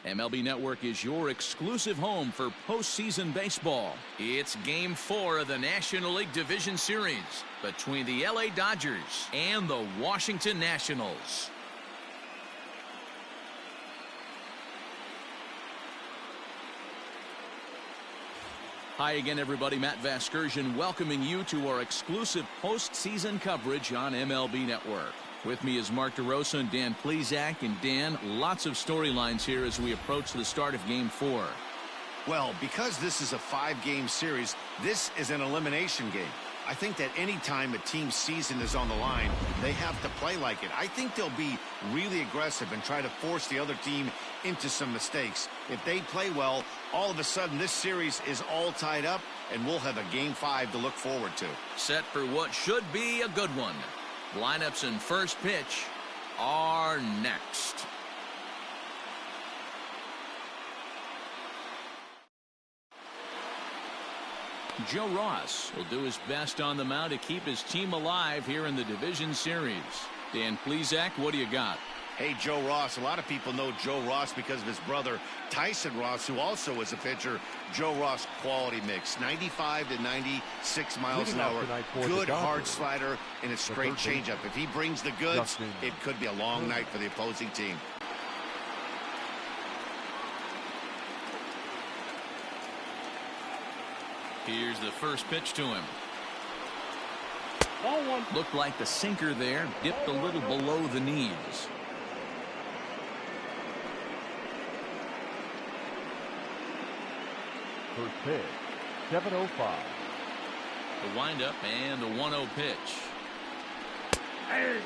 MLB Network is your exclusive home for postseason baseball. It's Game 4 of the National League Division Series between the LA Dodgers and the Washington Nationals. Hi again, everybody. Matt Vasgersian welcoming you to our exclusive postseason coverage on MLB Network. With me is Mark DeRosa and Dan Plesac. And Dan, lots of storylines here as we approach the start of Game 4. Well, because this is a 5-game series, this is an elimination game. I think that any time a team's season is on the line, they have to play like it. I think they'll be really aggressive and try to force the other team into some mistakes. If they play well, all of a sudden this series is all tied up, and we'll have a Game 5 to look forward to. Set for what should be a good one. Lineups and first pitch are next. Joe Ross will do his best on the mound to keep his team alive here in the division series. Dan Plesac, what do you got? Hey, Joe Ross. A lot of people know Joe Ross because of his brother Tyson Ross, who also was a pitcher. Joe Ross quality mix, 95 to 96 miles an hour. Good hard slider and a straight changeup. If he brings the goods, it could be a long night for the opposing team. Here's the first pitch to him. Ball one. Looked like the sinker there dipped a little below the knees. First pitch, 7:05. The windup and the 1-0 pitch. Hey.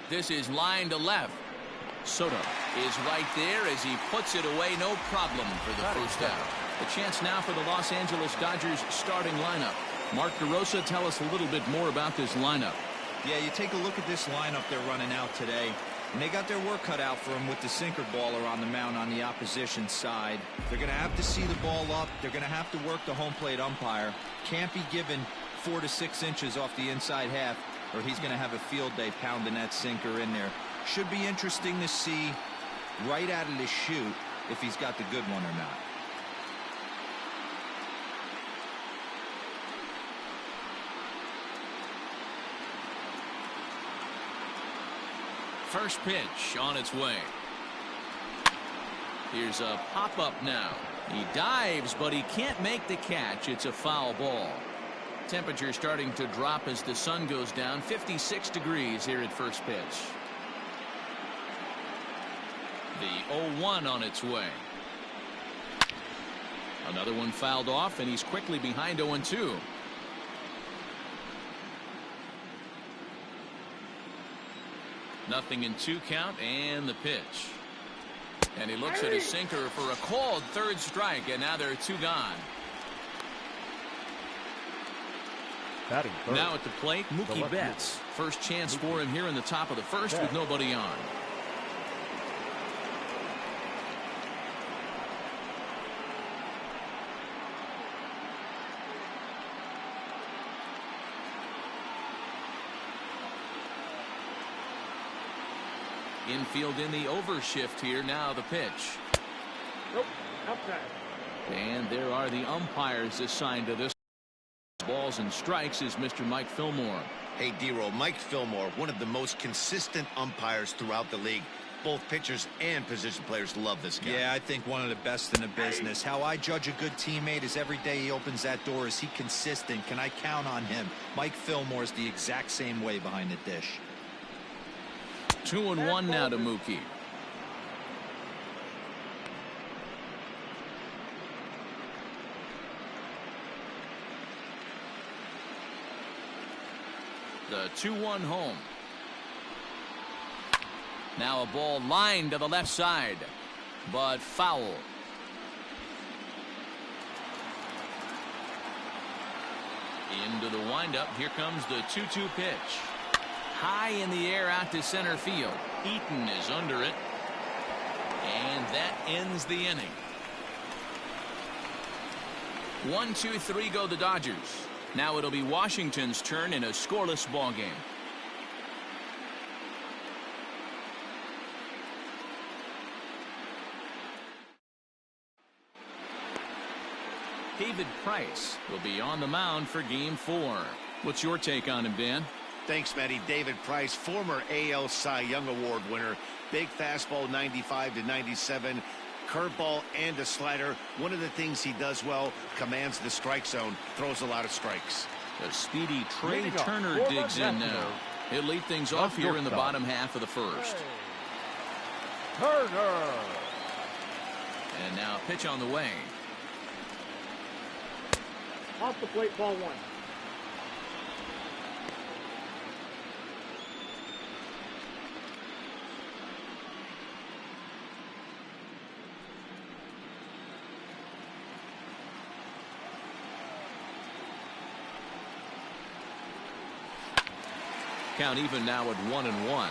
This is line to left. Soto is right there as he puts it away, no problem for the first out. A chance now for the Los Angeles Dodgers starting lineup. Mark DeRosa, tell us a little bit more about this lineup. Yeah, you take a look at this lineup they're running out today, and they got their work cut out for them with the sinker baller on the mound on the opposition side. They're going to have to see the ball up. They're going to have to work the home plate umpire. Can't be given 4 to 6 inches off the inside half, or he's going to have a field day pounding that sinker in there. Should be interesting to see right out of the chute if he's got the good one or not. First pitch on its way. Here's a pop-up now. He dives, but he can't make the catch. It's a foul ball. Temperature starting to drop as the sun goes down. 56 degrees here at first pitch. The 0-1 on its way. Another one fouled off, and he's quickly behind 0-2. Nothing in 2 count, and the pitch. And he looks at his sinker for a called third strike, and now there are 2 gone. Now at the plate, Mookie Betts. First chance for him here in the top of the first with nobody on. Infield in the overshift here. Now the pitch. Nope, outside. And there are the umpires assigned to this. Balls and strikes is Mr. Mike Fillmore. Hey, D-Roll, Mike Fillmore, one of the most consistent umpires throughout the league. Both pitchers and position players love this guy. Yeah, I think one of the best in the business. How I judge a good teammate is every day he opens that door. Is he consistent? Can I count on him? Mike Fillmore is the exact same way behind the dish. 2-1 now to Mookie. The 2-1 home. Now a ball lined to the left side, but foul. Into the windup. Here comes the 2-2 pitch. High in the air out to center field. Eaton is under it. And that ends the inning. 1-2-3 go the Dodgers. Now it'll be Washington's turn in a scoreless ball game. David Price will be on the mound for game 4. What's your take on him, Dan? Thanks, Matty. David Price, former AL Cy Young Award winner. Big fastball, 95 to 97. Curveball and a slider. One of the things he does well, commands the strike zone, throws a lot of strikes. The speedy Trey Turner digs in now. He'll lead things off here in the bottom half of the first. Turner. And now a pitch on the way. Off the plate, ball 1. Count even now at 1-1.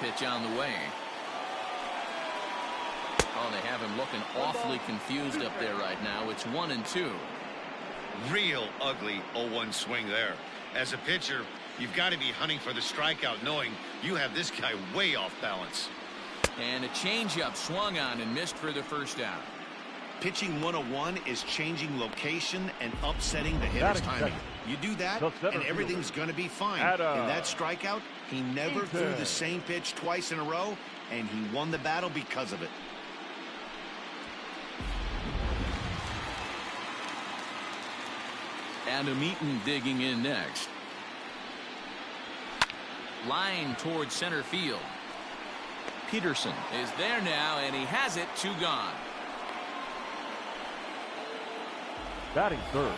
Pitch on the way. Oh, they have him looking awfully confused up there right now. It's 1-2. Real ugly 0-1 swing there. As a pitcher, you've got to be hunting for the strikeout, knowing you have this guy way off balance. And a changeup swung on and missed for the first out. Pitching 101 is changing location and upsetting the hitter's timing. You do that, and everything's going to be fine. In that strikeout, he never threw the same pitch twice in a row, and he won the battle because of it. Adam Eaton digging in next. Line towards center field. Peterson is there now, and he has it. 2 gone. Batting third.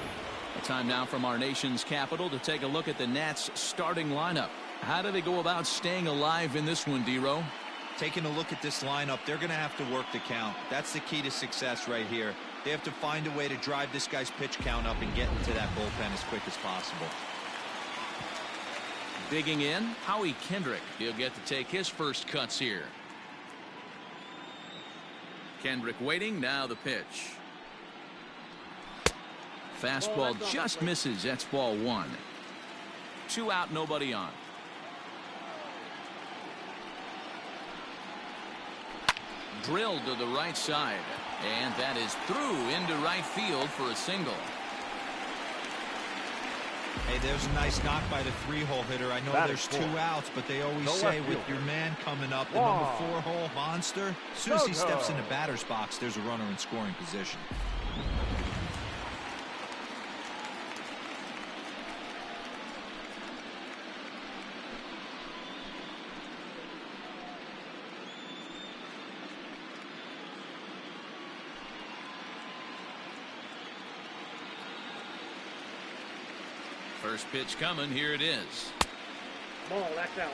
A time now from our nation's capital to take a look at the Nats starting lineup. How do they go about staying alive in this one, D-Row? Taking a look at this lineup, they're going to have to work the count. That's the key to success right here. They have to find a way to drive this guy's pitch count up and get into that bullpen as quick as possible. Digging in, Howie Kendrick. He'll get to take his first cuts here. Kendrick waiting, now the pitch. Fastball just misses. That's ball 1. 2 out, nobody on. Drilled to the right side, and that is through into right field for a single. Hey, there's a nice knock by the 3-hole hitter. I know there's 2 outs, but they always say with your man coming up, the number 4-hole monster, as soon as he steps in the batter's box, there's a runner in scoring position. First pitch coming. Here it is. Ball, that's out.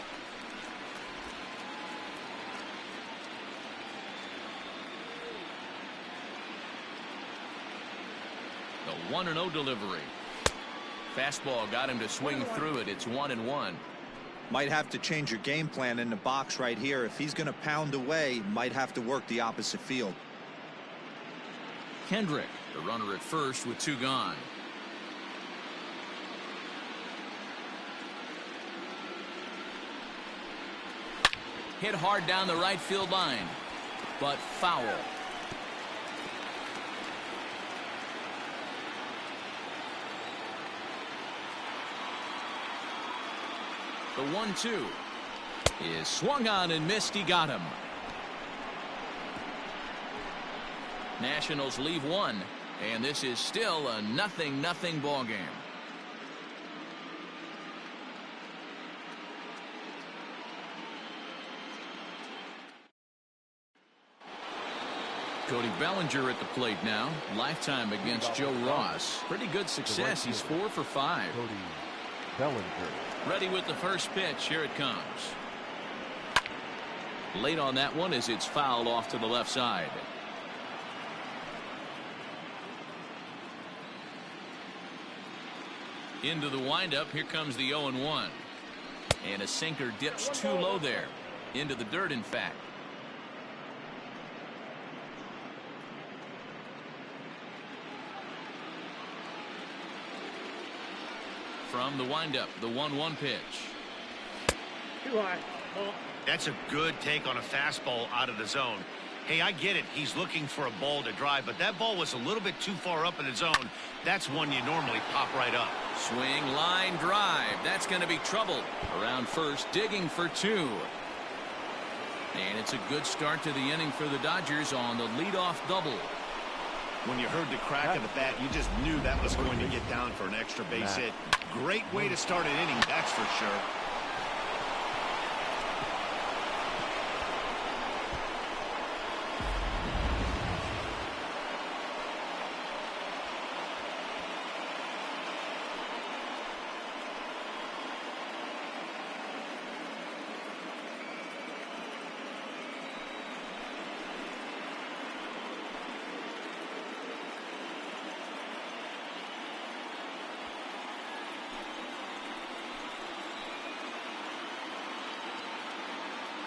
The 1-0 delivery. Fastball got him to swing through it. It's 1-1. Might have to change your game plan in the box right here. If he's going to pound away, might have to work the opposite field. Kendrick, the runner at first with 2 gone. Hit hard down the right field line, but foul. The 1-2 is swung on and missed. He got him. Nationals leave 1, and this is still a 0-0 ball game. Cody Bellinger at the plate now. Lifetime against Joe Ross. Pretty good success. He's 4 for 5. Cody Bellinger. Ready with the first pitch. Here it comes. Late on that one as it's fouled off to the left side. Into the windup. Here comes the 0-1. And a sinker dips too low there. Into the dirt, in fact. From the windup, the 1-1 pitch. Too high. Ball. That's a good take on a fastball out of the zone. Hey, I get it. He's looking for a ball to drive, but that ball was a little bit too far up in the zone. That's one you normally pop right up. Swing, line, drive. That's going to be trouble. Around first, digging for 2. And it's a good start to the inning for the Dodgers on the leadoff double. When you heard the crack of the bat, you just knew that was going to get down for an extra base hit. Great way to start an inning, that's for sure.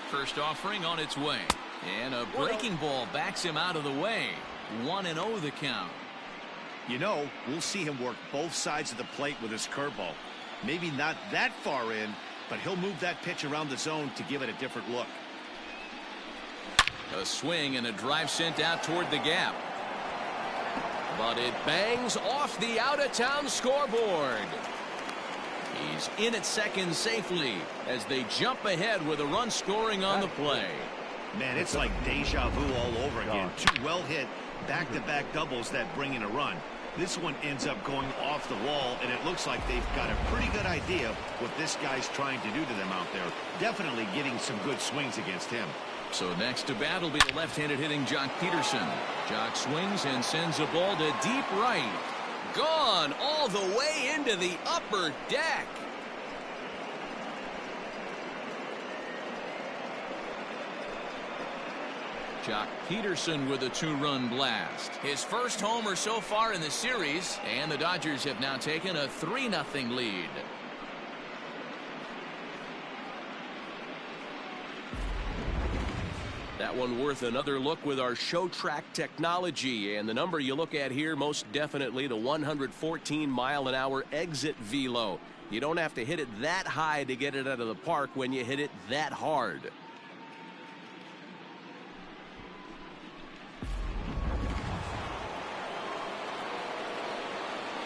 First offering on its way. And a breaking ball backs him out of the way. 1-0 the count. You know, we'll see him work both sides of the plate with his curveball. Maybe not that far in, but he'll move that pitch around the zone to give it a different look. A swing and a drive sent out toward the gap. But it bangs off the out-of-town scoreboard. He's in at second safely as they jump ahead with a run scoring on the play. Man, it's like deja vu all over again. 2 well-hit back-to-back doubles that bring in a run. This one ends up going off the wall, and it looks like they've got a pretty good idea what this guy's trying to do to them out there. Definitely getting some good swings against him. So next to bat will be the left-handed hitting Jock Peterson. Jock swings and sends a ball to deep right. Gone all the way into the upper deck. Jock Peterson with a 2-run blast. His first homer so far in the series, and the Dodgers have now taken a 3-0 lead. That one worth another look with our show track technology, and the number you look at here most definitely the 114-mile-an-hour exit velo. You don't have to hit it that high to get it out of the park when you hit it that hard.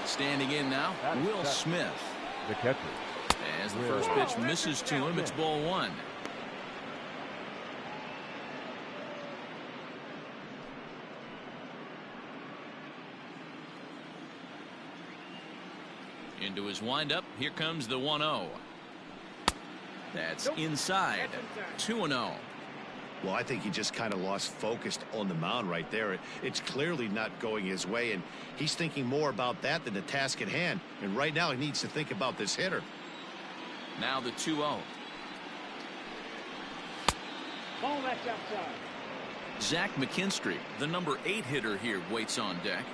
Standing in now, Will Smith. The catcher. As the first pitch misses to him, it's ball 1. Into his windup. Here comes the 1-0. That's inside. 2-0. Well, I think he just kind of lost focus on the mound right there. It's clearly not going his way, and he's thinking more about that than the task at hand. And right now he needs to think about this hitter. Now the 2-0. Ball that's outside. Zach McKinstry, the number 8 hitter here, waits on deck.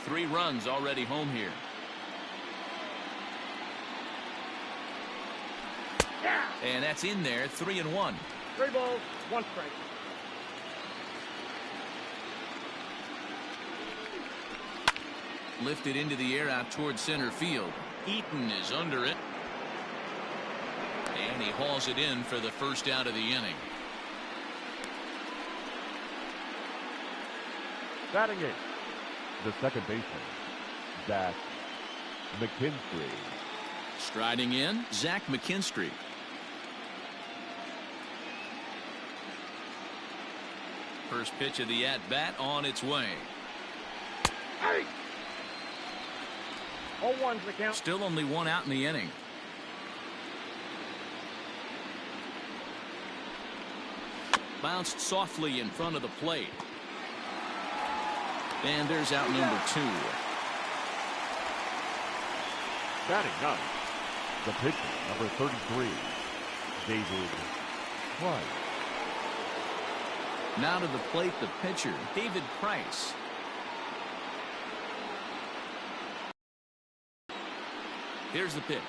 3 runs already home here. Yeah. And that's in there. 3-1. 3 balls, 1 strike. Lifted into the air out toward center field. Eaton is under it. And he hauls it in for the first out of the inning. Batting it. The second baseman, Zach McKinstry. Striding in, Zach McKinstry. First pitch of the at-bat on its way. Hey! 0-1's the count. Still only 1 out in the inning. Bounced softly in front of the plate. And there's out number 2. Batting ninth, the pitcher, number 33, David Price. Now to the plate, the pitcher, David Price. Here's the pitch.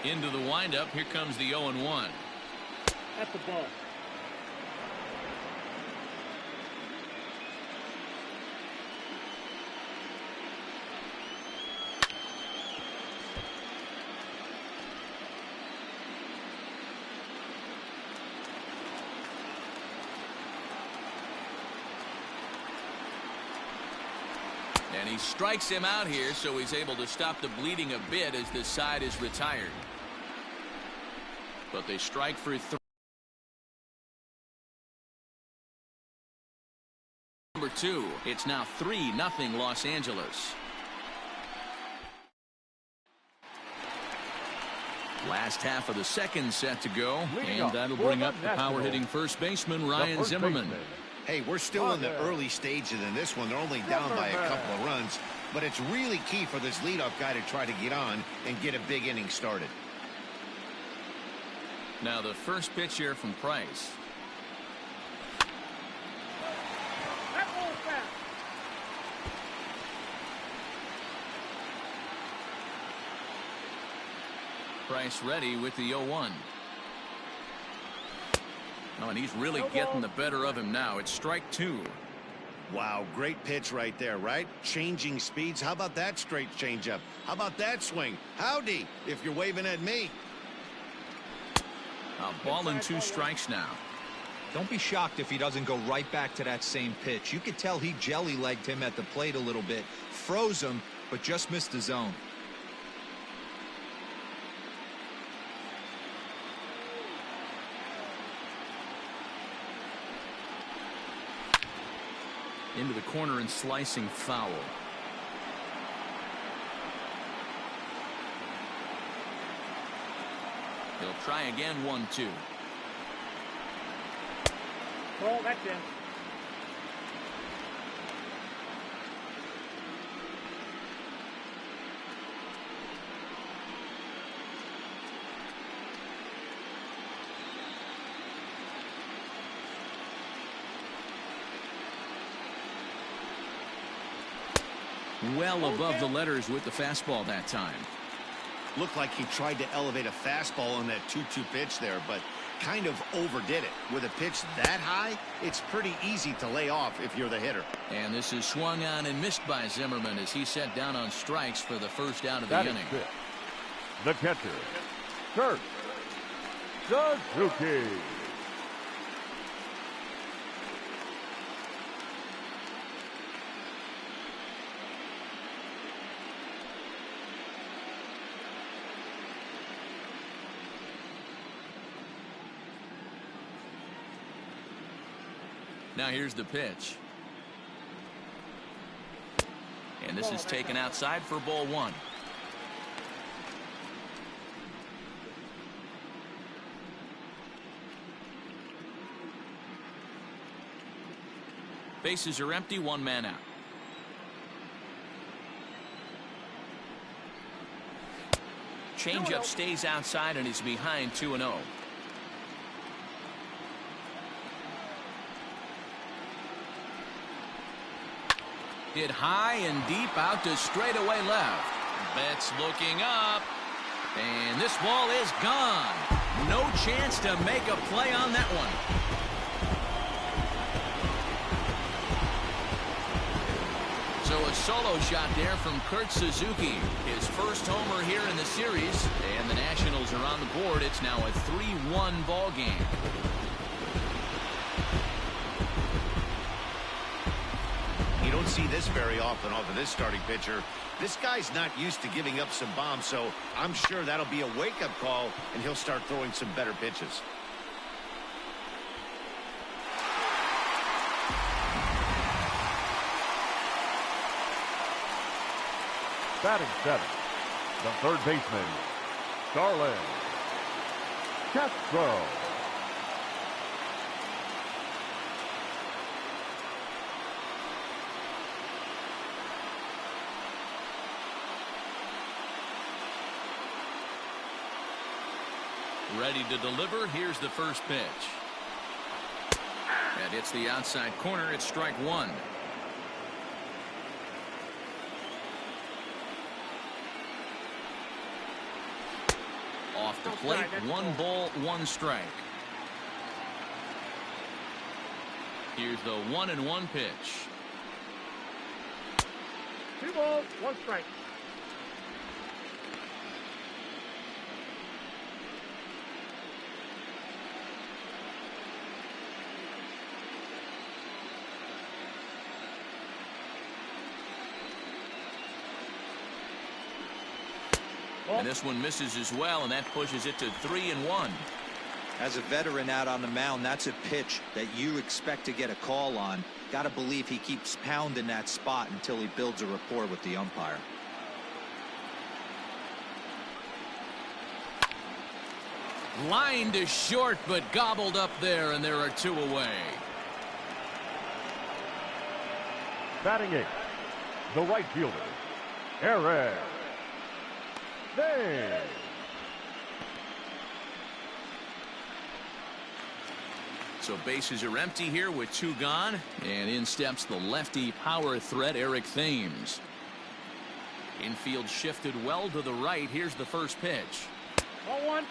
Into the windup. Here comes the 0-1. That's the ball. And he strikes him out here, so he's able to stop the bleeding a bit as this side is retired. But they strike for 3. Number 2. It's now 3-0 Los Angeles. Last half of the second set to go, and that'll bring up the power-hitting first baseman Ryan Zimmerman. Hey, we're still in the early stages in this one. They're only down by a couple of runs, but it's really key for this leadoff guy to try to get on and get a big inning started. Now the first pitch here from Price. Price ready with the 0-1. Oh, and he's really getting the better of him now. It's strike 2. Wow, great pitch right there, right? Changing speeds. How about that straight changeup? How about that swing? Howdy, if you're waving at me. A ball and 2 strikes now. Don't be shocked if he doesn't go right back to that same pitch. You could tell he jelly-legged him at the plate a little bit. Froze him, but just missed the zone. Into the corner and slicing foul. He'll try again. 1-2. Ball, that's in. Well above the letters with the fastball that time. Looked like he tried to elevate a fastball on that 2-2 pitch there, but kind of overdid it. With a pitch that high, it's pretty easy to lay off if you're the hitter. And this is swung on and missed by Zimmerman as he set down on strikes for the first out of the inning. The catcher, Kurt Suzuki. Now here's the pitch. And this is taken outside for ball 1. Bases are empty, 1 man out. Changeup stays outside and he's behind 2-0. Hit high and deep out to straightaway left. Betts looking up. And this ball is gone. No chance to make a play on that one. So a solo shot there from Kurt Suzuki. His first homer here in the series. And the Nationals are on the board. It's now a 3-1 ball game. You don't see this very often off of this starting pitcher. This guy's not used to giving up some bombs, so I'm sure that'll be a wake-up call, and he'll start throwing some better pitches. Batting 7, the third baseman, Starlin Castro. Ready to deliver. Here's the first pitch. That hits the outside corner. It's strike one. Off the plate, 1 ball, 1 strike. Here's the 1-1 pitch. 2 balls, 1 strike. And this one misses as well, and that pushes it to 3-1. As a veteran out on the mound, that's a pitch that you expect to get a call on. Got to believe he keeps pounding that spot until he builds a rapport with the umpire. Line to short, but gobbled up there, and there are 2 away. Batting 8th, the right fielder, Eric. There. So bases are empty here with 2 gone, and in steps the lefty power threat Eric Thames. Infield shifted well to the right. Here's the first pitch. 1-1.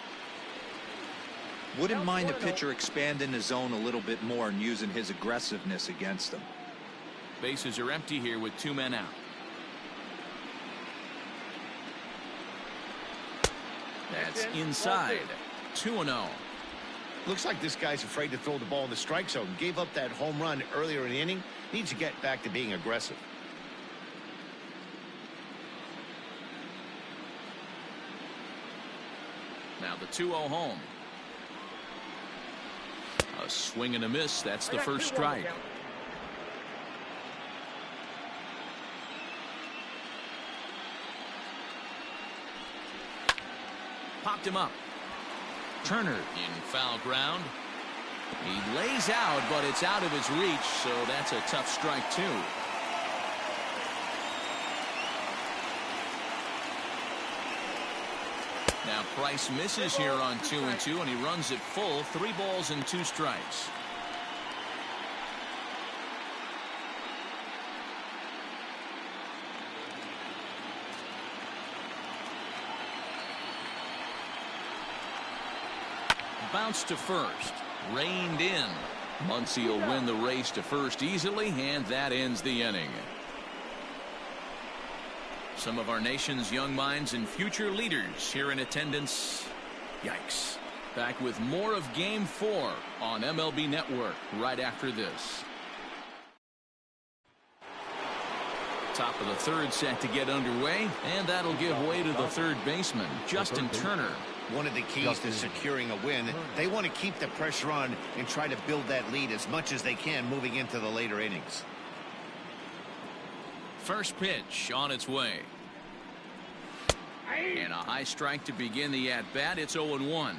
Wouldn't mind the pitcher expanding the zone a little bit more and using his aggressiveness against them. Bases are empty here with 2 men out. That's inside. 2-0. Looks like this guy's afraid to throw the ball in the strike zone. Gave up that home run earlier in the inning. Needs to get back to being aggressive. Now the 2-0 home. A swing and a miss. That's the first strike. Popped him up. Turner in foul ground. He lays out, but it's out of his reach, so that's a tough strike too. Now Price misses here on 2-2, and he runs it full. 3 balls and 2 strikes. Bounce to first. Reined in. Muncy will win the race to first easily, and that ends the inning. Some of our nation's young minds and future leaders here in attendance. Yikes. Back with more of Game 4 on MLB Network right after this. Top of the 3rd set to get underway, and that'll give way to the 3rd baseman, Justin Turner. One of the keys to securing a win, they want to keep the pressure on and try to build that lead as much as they can moving into the later innings. First pitch on its way. And a high strike to begin the at-bat. It's 0-1.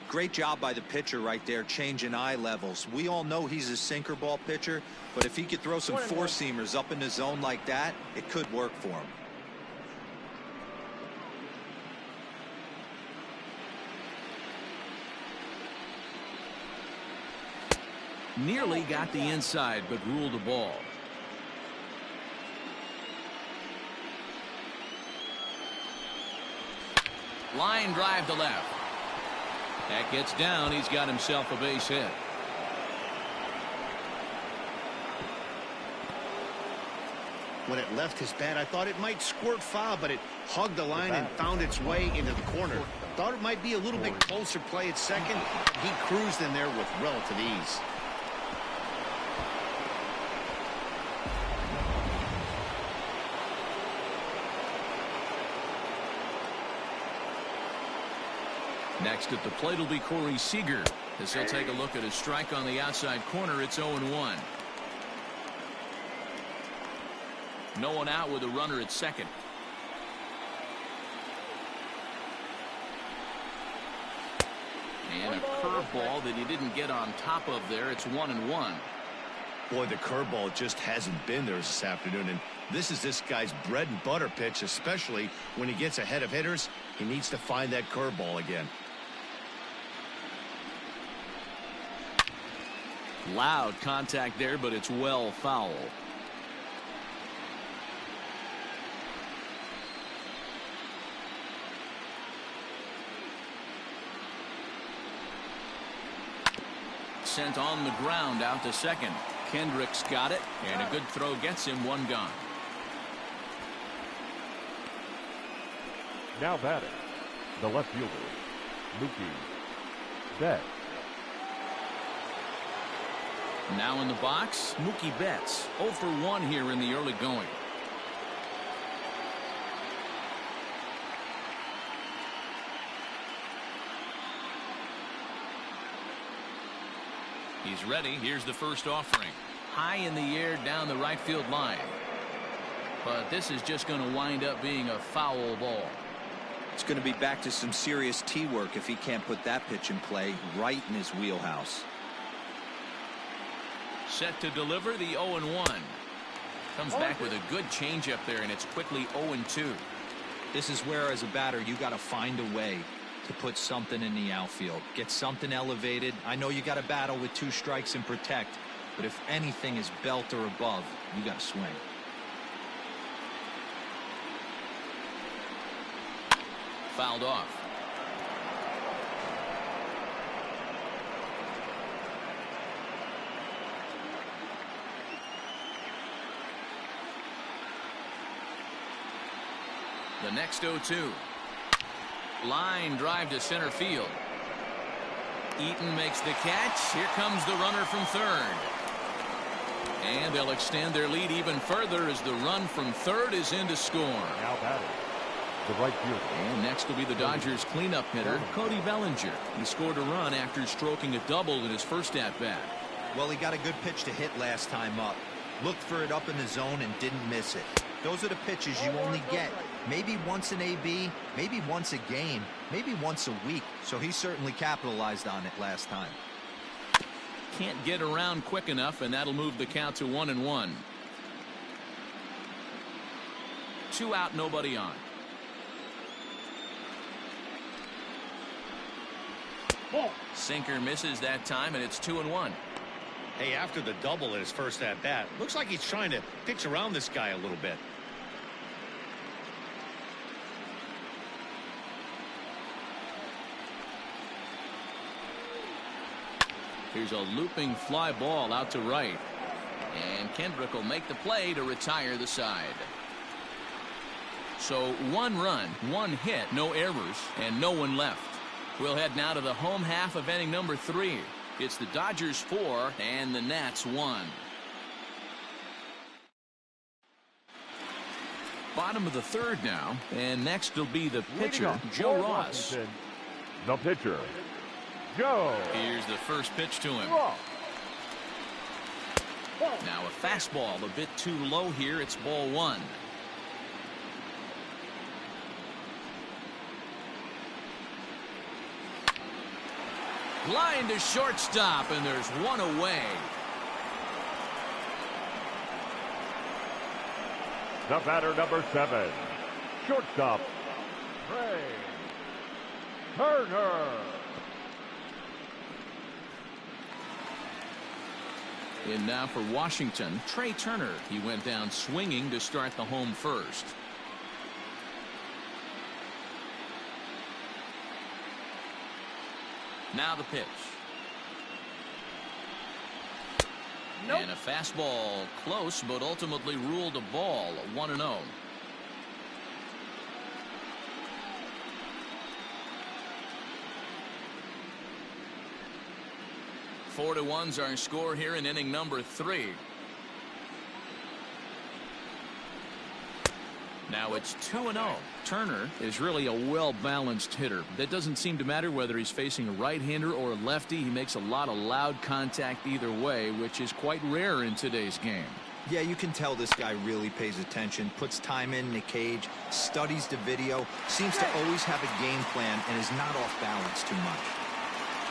Great job by the pitcher right there, changing eye levels. We all know he's a sinker ball pitcher, but if he could throw some four-seamers up in the zone like that, it could work for him. Nearly got the inside, but ruled a ball. Line drive to left. That gets down. He's got himself a base hit. When it left his bat, I thought it might squirt foul, but it hugged the line and found its way into the corner. Thought it might be a little bit closer play at second. He cruised in there with relative ease. Next at the plate will be Corey Seager, as he'll take a look at a strike on the outside corner. It's 0-1. No one out with a runner at second. And a curveball that he didn't get on top of there. It's 1-1. Boy, the curveball just hasn't been there this afternoon, and this is this guy's bread and butter pitch, especially when he gets ahead of hitters. He needs to find that curveball again. Loud contact there, but it's well foul. Sent on the ground out to second. Kendrick's got it, and a good throw gets him one gone. Now batting, the left fielder, Mookie Betts. Now in the box, Mookie Betts. 0 for 1 here in the early going. He's ready. Here's the first offering. High in the air down the right field line. But this is just going to wind up being a foul ball. It's going to be back to some serious tee work if he can't put that pitch in play right in his wheelhouse. Set to deliver the 0-1. Comes back with a good changeup there, and it's quickly 0-2. This is where, as a batter, you got to find a way to put something in the outfield. Get something elevated. I know you got to battle with 2 strikes and protect, but if anything is belt or above, you got to swing. Fouled off. The next 0-2. Line drive to center field. Eaton makes the catch. Here comes the runner from third. And they'll extend their lead even further as the run from third is in to score. Now batting, the right fielder. And next will be the Dodgers cleanup hitter, Cody Bellinger. He scored a run after stroking a double in his first at-bat. Well, he got a good pitch to hit last time up. Looked for it up in the zone and didn't miss it. Those are the pitches you only get maybe once an AB, maybe once a game, maybe once a week. So he certainly capitalized on it last time. Can't get around quick enough, and that'll move the count to 1-1. 2 out, nobody on. Sinker misses that time, and it's 2-1. Hey, after the double in his first at-bat, looks like he's trying to pitch around this guy a little bit. Here's a looping fly ball out to right. And Kendrick will make the play to retire the side. So 1 run, 1 hit, no errors, and no one left. We'll head now to the home half of inning number 3. It's the Dodgers 4 and the Nats 1. Bottom of the 3rd now, and next will be the pitcher, Joe Ross. The pitcher, Joe. Here's the first pitch to him. Now a fastball a bit too low here. It's ball 1. Line to shortstop, and there's 1 away. The batter, number 7, shortstop, Trey Turner. And now for Washington, Trey Turner. He went down swinging to start the home first. Now the pitch. Nope. And a fastball close, but ultimately ruled a ball. 1-0. Four to 1's our score here in inning number 3. Now it's 2-0. Turner is really a well-balanced hitter. That doesn't seem to matter whether he's facing a right-hander or a lefty. He makes a lot of loud contact either way, which is quite rare in today's game. Yeah, you can tell this guy really pays attention, puts time in the cage, studies the video, seems to always have a game plan, and is not off balance too much.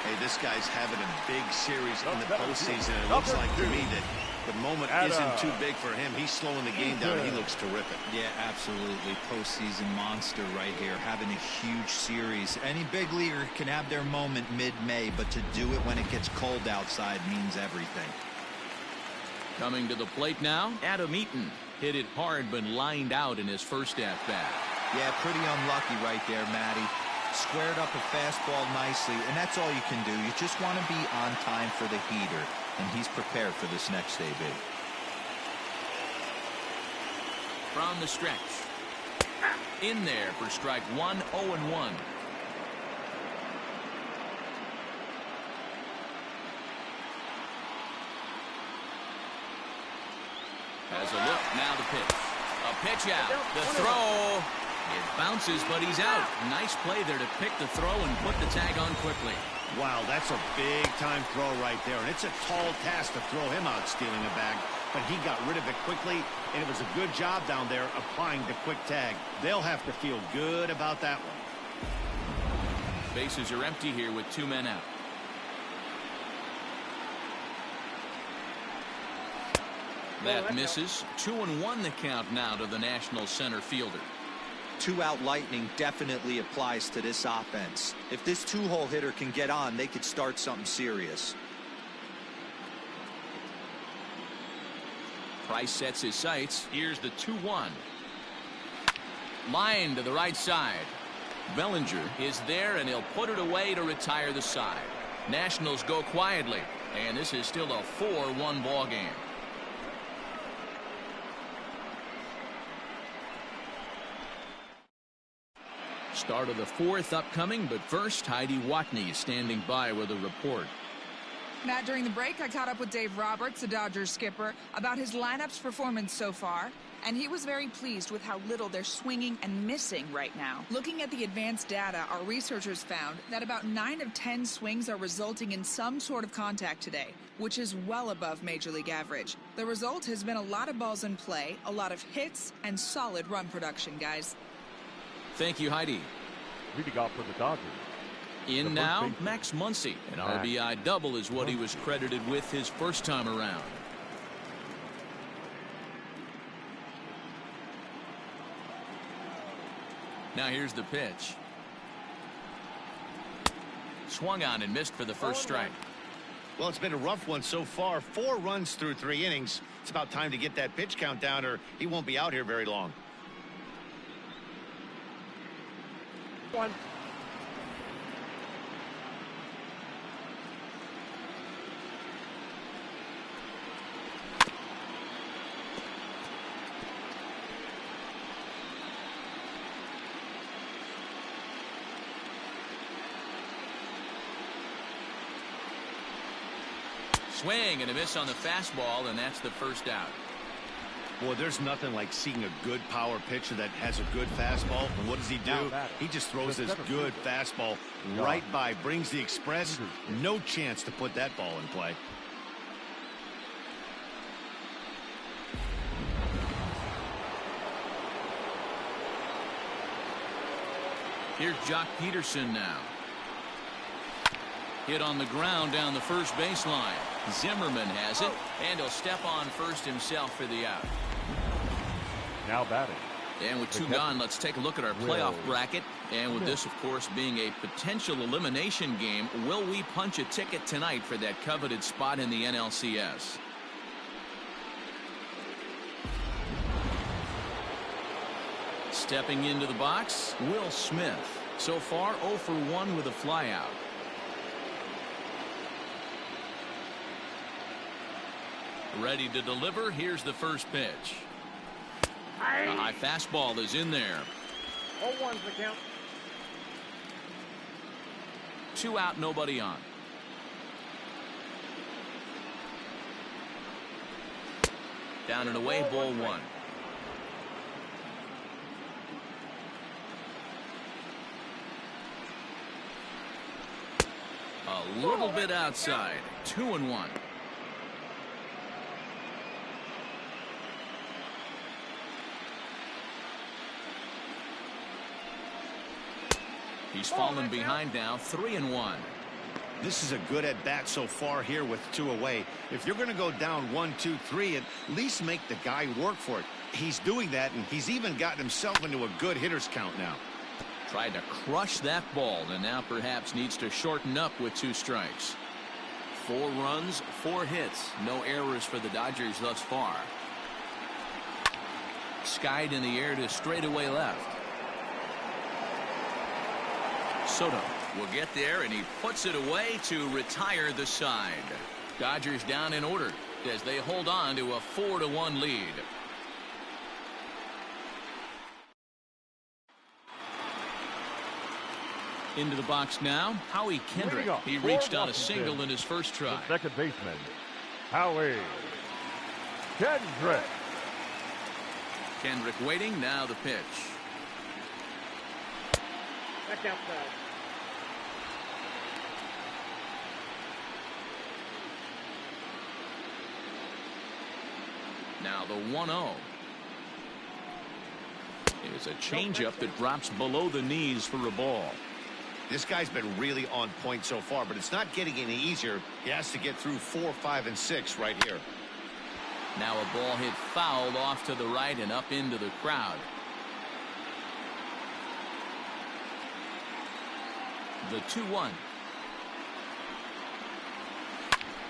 Hey, this guy's having a big series in the postseason. It looks like to me that The moment isn't too big for him. He's slowing the game down. He looks terrific. Yeah, absolutely. Postseason monster right here, having a huge series. Any big leaguer can have their moment mid-May, but to do it when it gets cold outside means everything. Coming to the plate now, Adam Eaton. Hit it hard, but lined out in his first at-bat. Yeah, pretty unlucky right there, Matty. Squared up a fastball nicely, and that's all you can do. You just want to be on time for the heater, and he's prepared for this next AB. From the stretch. In there for strike one, 0-1. Has a look, now the pitch. A pitch out, the throw. It bounces, but he's out. Nice play there to pick the throw and put the tag on quickly. Wow, that's a big-time throw right there, and it's a tall task to throw him out stealing a bag, but he got rid of it quickly, and it was a good job down there applying the quick tag. They'll have to feel good about that one. Bases are empty here with 2 men out. That misses. 2-1 the count now to the National center fielder. 2-out lightning definitely applies to this offense. If this 2-hole hitter can get on, they could start something serious. Price sets his sights. Here's the 2-1. Line to the right side. Bellinger is there, and he'll put it away to retire the side. Nationals go quietly, and this is still a 4-1 ball game. Start of the 4th upcoming, but first, Heidi Watney standing by with a report. Matt, during the break, I caught up with Dave Roberts, the Dodgers skipper, about his lineup's performance so far, and he was very pleased with how little they're swinging and missing right now. Looking at the advanced data, our researchers found that about 9 of 10 swings are resulting in some sort of contact today, which is well above Major League average. The result has been a lot of balls in play, a lot of hits, and solid run production, guys. Thank you, Heidi. Leading off for the Dodgers. In now, Max Muncy. An RBI double is what he was credited with his first time around. Now here's the pitch. Swung on and missed for the first strike. Well, it's been a rough one so far. 4 runs through 3 innings. It's about time to get that pitch count down, or he won't be out here very long. One. Swing and a miss on the fastball, and that's the first out. Boy, there's nothing like seeing a good power pitcher that has a good fastball. And what does he do? He just throws this good fastball right by, brings the express. No chance to put that ball in play. Here's Jock Peterson now. Hit on the ground down the first baseline. Zimmerman has it, and he'll step on first himself for the out. Now batting. And with 2 gone, let's take a look at our playoff bracket. And with this, of course, being a potential elimination game, will we punch a ticket tonight for that coveted spot in the NLCS? Stepping into the box, Will Smith. So far, 0 for 1 with a flyout. Ready to deliver. Here's the first pitch. A high fastball is in there. 0-1's the count. 2 out, nobody on. Down and away, ball 1. A little bit outside. 2-1. He's fallen behind now, 3-1. This is a good at-bat so far here with 2 away. If you're going to go down 1, 2, 3, at least make the guy work for it. He's doing that, and he's even gotten himself into a good hitter's count now. Tried to crush that ball, and now perhaps needs to shorten up with 2 strikes. 4 runs, 4 hits. No errors for the Dodgers thus far. Skied in the air to straightaway left. Soto will get there, and he puts it away to retire the side. Dodgers down in order as they hold on to a 4-1 lead. Into the box now, Howie Kendrick. He reached on a single in his first try. The second baseman, Howie Kendrick. Kendrick waiting, now the pitch. Back outside. Now the 1-0. Is a changeup that drops below the knees for a ball. This guy's been really on point so far, but it's not getting any easier. He has to get through 4, 5, and 6 right here. Now a ball hit foul off to the right and up into the crowd. The 2-1.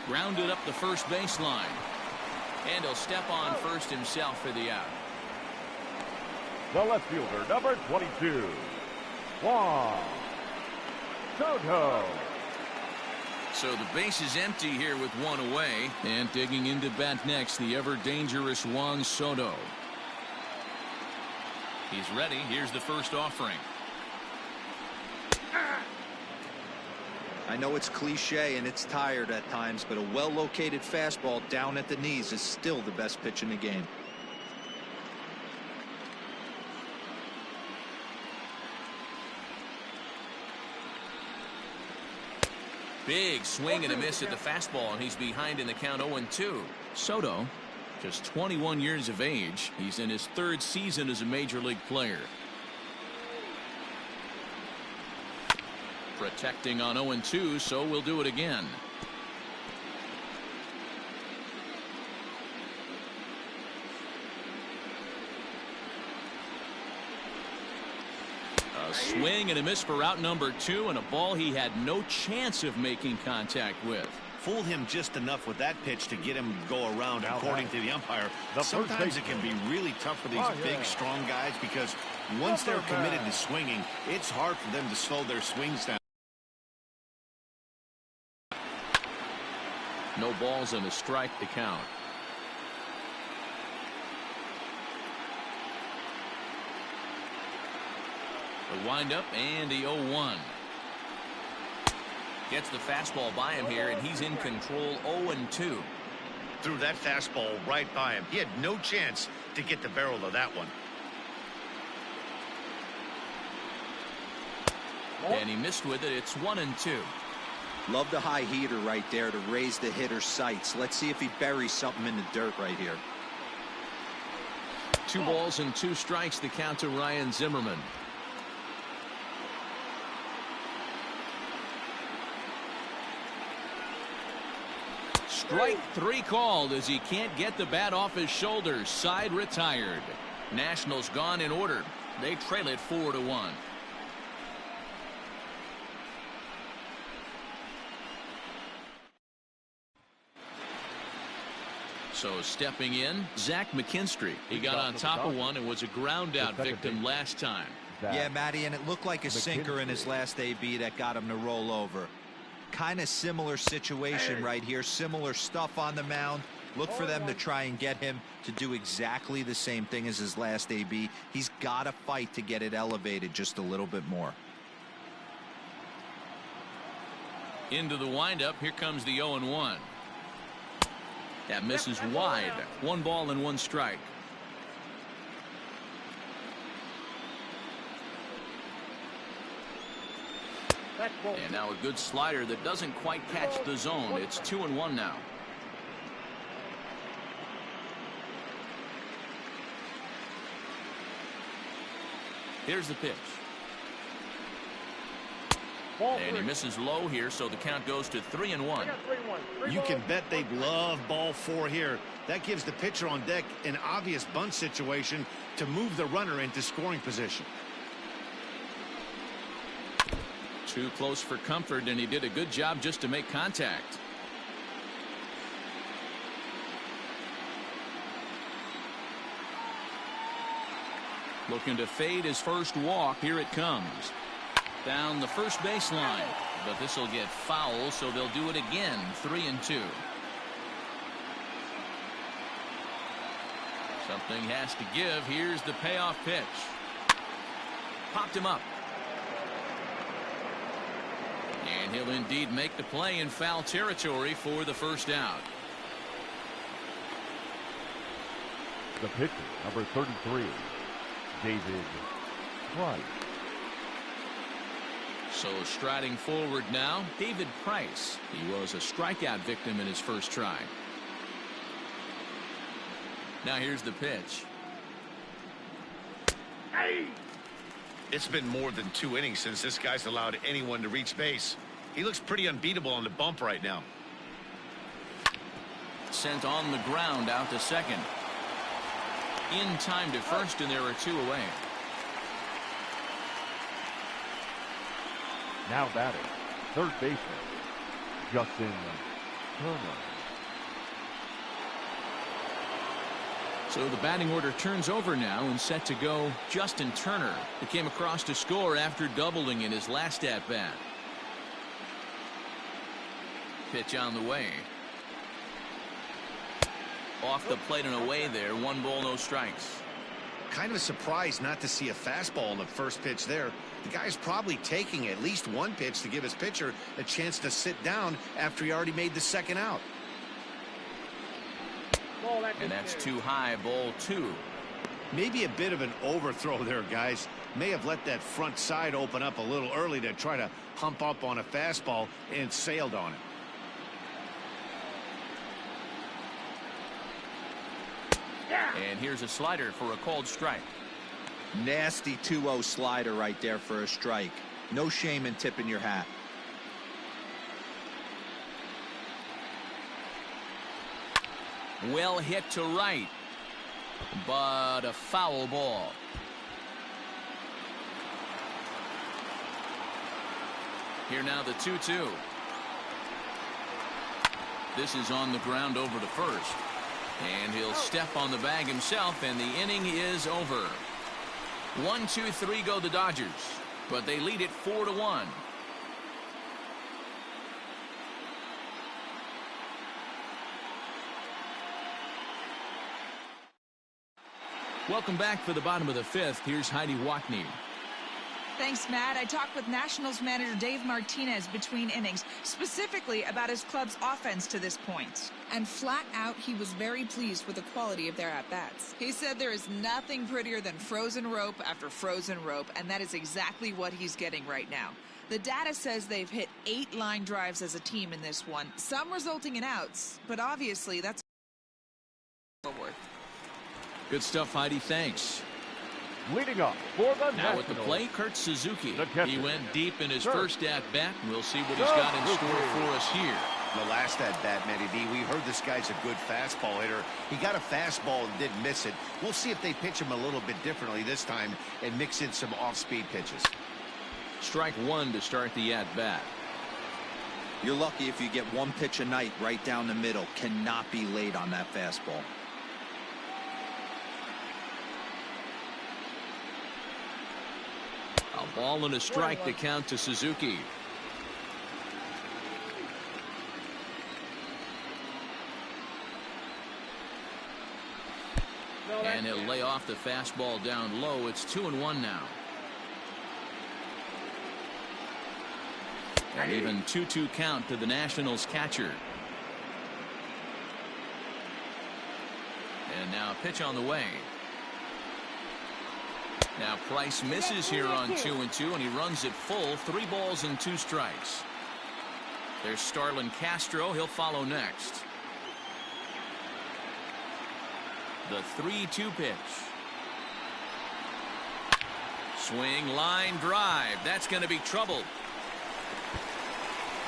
Grounded up the first baseline. And he'll step on first himself for the out. The left fielder, number 22, Juan Soto. So the base is empty here with 1 away. And digging into bat next, the ever-dangerous Juan Soto. He's ready. Here's the first offering. I know it's cliche and it's tired at times, but a well-located fastball down at the knees is still the best pitch in the game. Big swing and a miss at the fastball, and he's behind in the count 0-2. Soto, just 21 years of age. He's in his 3rd season as a major league player. Protecting on 0-2, so we'll do it again. A swing and a miss for out number 2, and a ball he had no chance of making contact with. Fooled him just enough with that pitch to get him to go around, according to the umpire. Sometimes it can be really tough for these big, strong guys because once they're committed to swinging, it's hard for them to slow their swings down. No balls and a strike to count. The windup and the 0-1. Gets the fastball by him here, and he's in control. 0-2. Threw that fastball right by him. He had no chance to get the barrel of that one. And he missed with it. It's 1-2. Love the high heater right there to raise the hitter's sights. Let's see if he buries something in the dirt right here. 2 balls and 2 strikes to count to Ryan Zimmerman. Strike 3 called as he can't get the bat off his shoulders. Side retired. Nationals gone in order. They trail it 4-1. So stepping in, Zach McKinstry. He got on top of one and was a ground out victim last time. Yeah, Matty, and it looked like a sinker in his last AB that got him to roll over. Kind of similar situation right here. Similar stuff on the mound. Look for them to try and get him to do exactly the same thing as his last AB. He's got to fight to get it elevated just a little bit more. Into the windup. Here comes the 0-1. That misses wide. 1 ball and 1 strike. And now a good slider that doesn't quite catch the zone. It's 2-1 now. Here's the pitch. And he misses low here, so the count goes to 3-1. You can bet they'd love ball 4 here. That gives the pitcher on deck an obvious bunt situation to move the runner into scoring position. Too close for comfort, and he did a good job just to make contact. Looking to fade his first walk. Here it comes. Down the first baseline. But this will get foul, so they'll do it again. 3-2. Something has to give. Here's the payoff pitch. Popped him up. And he'll indeed make the play in foul territory for the first out. The pitcher, number 33, David Price. So striding forward now, David Price. He was a strikeout victim in his first try. Now here's the pitch. It's been more than 2 innings since this guy's allowed anyone to reach base. He looks pretty unbeatable on the bump right now. Sent on the ground out to second. In time to first, and there are 2 away. Now batting, third baseman, Justin Turner. So the batting order turns over now, and set to go Justin Turner, who came across to score after doubling in his last at-bat. Pitch on the way. Off the plate and away there. 1 ball, no strikes. Kind of surprised not to see a fastball on the first pitch there. The guy's probably taking at least 1 pitch to give his pitcher a chance to sit down after he already made the second out. And that's too high. Ball 2. Maybe a bit of an overthrow there, guys. May have let that front side open up a little early to try to hump up on a fastball and sailed on it. And here's a slider for a called strike. Nasty 2-0 slider right there for a strike. No shame in tipping your hat. Well hit to right, but a foul ball. Here now the 2-2. This is on the ground over to first. And he'll step on the bag himself, and the inning is over. 1-2-3 go the Dodgers, but they lead it 4-1. Welcome back for the bottom of the 5th. Here's Heidi Watney. Thanks, Matt. I talked with Nationals manager Dave Martinez between innings, specifically about his club's offense to this point. And flat out, he was very pleased with the quality of their at-bats. He said there is nothing prettier than frozen rope after frozen rope, and that is exactly what he's getting right now. The data says they've hit 8 line drives as a team in this one, some resulting in outs, but obviously that's worth. Good stuff, Heidi. Thanks. Leading up for the Now Nationals, at the plate, Kurt Suzuki. the catcher, He went deep in his Kurt first at-bat. We'll see what he's got in store for us here. The last at-bat, Matty D, we heard this guy's a good fastball hitter. He got a fastball and didn't miss it. We'll see if they pitch him a little bit differently this time and mix in some off-speed pitches. Strike 1 to start the at-bat. You're lucky if you get 1 pitch a night right down the middle. Cannot be late on that fastball. A ball and a strike to count to Suzuki. And he'll lay off the fastball down low. It's 2-1 now. And even 2-2 count to the Nationals catcher. And now a pitch on the way. Now Price misses here on 2-2, and he runs it full. 3 balls and 2 strikes. There's Starlin Castro. He'll follow next. The 3-2 pitch. Swing, line drive. That's going to be trouble.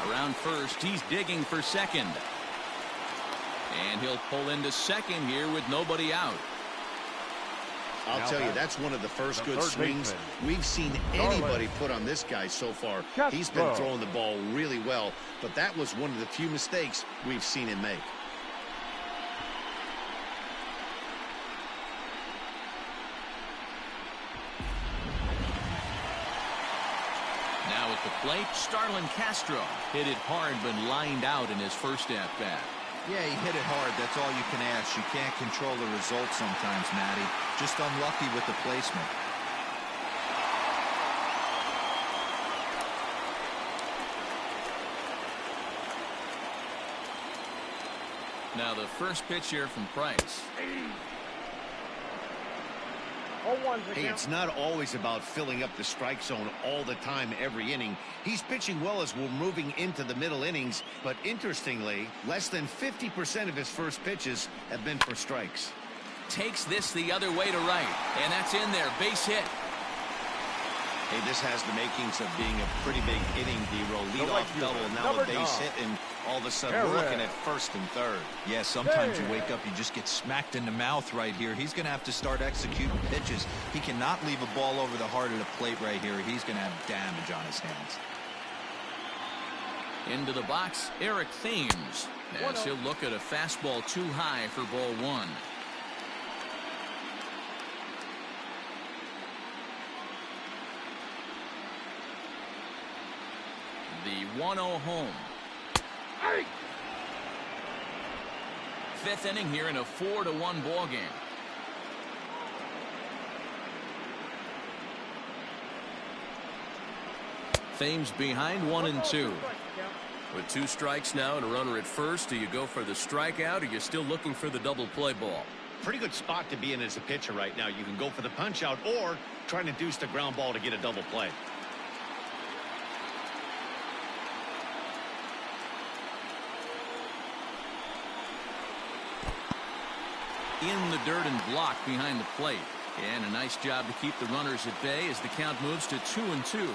Around first, he's digging for second. And he'll pull into second here with nobody out. I'll tell you, that's one of the first good swings we've seen anybody put on this guy so far. He's been throwing the ball really well, but that was one of the few mistakes we've seen him make. Now at the plate, Starlin Castro hit it hard but lined out in his first at-bat. Yeah, he hit it hard. That's all you can ask. You can't control the result sometimes, Matty. Just unlucky with the placement. Now the first pitch here from Price. Hey, it's not always about filling up the strike zone all the time every inning. He's pitching well as we're moving into the middle innings, but interestingly, less than 50% of his first pitches have been for strikes. Takes this the other way to right, and that's in there. Base hit. Hey, this has the makings of being a pretty big inning, D-Roll. Leadoff double, now a base hit, and all of a sudden we're looking at first and third. Yeah, sometimes you wake up, you just get smacked in the mouth right here. He's going to have to start executing pitches. He cannot leave a ball over the heart of the plate right here. He's going to have damage on his hands. Into the box, Eric Thames, as he'll look at a fastball too high for ball one. The 1-0 home. Fifth inning here in a 4-1 ball game. Thames behind 1-2. With 2 strikes now and a runner at first, do you go for the strikeout or you're still looking for the double play ball? Pretty good spot to be in as a pitcher right now. You can go for the punch out or try to deuce the ground ball to get a double play. In the dirt and blocked behind the plate. And a nice job to keep the runners at bay as the count moves to 2-2.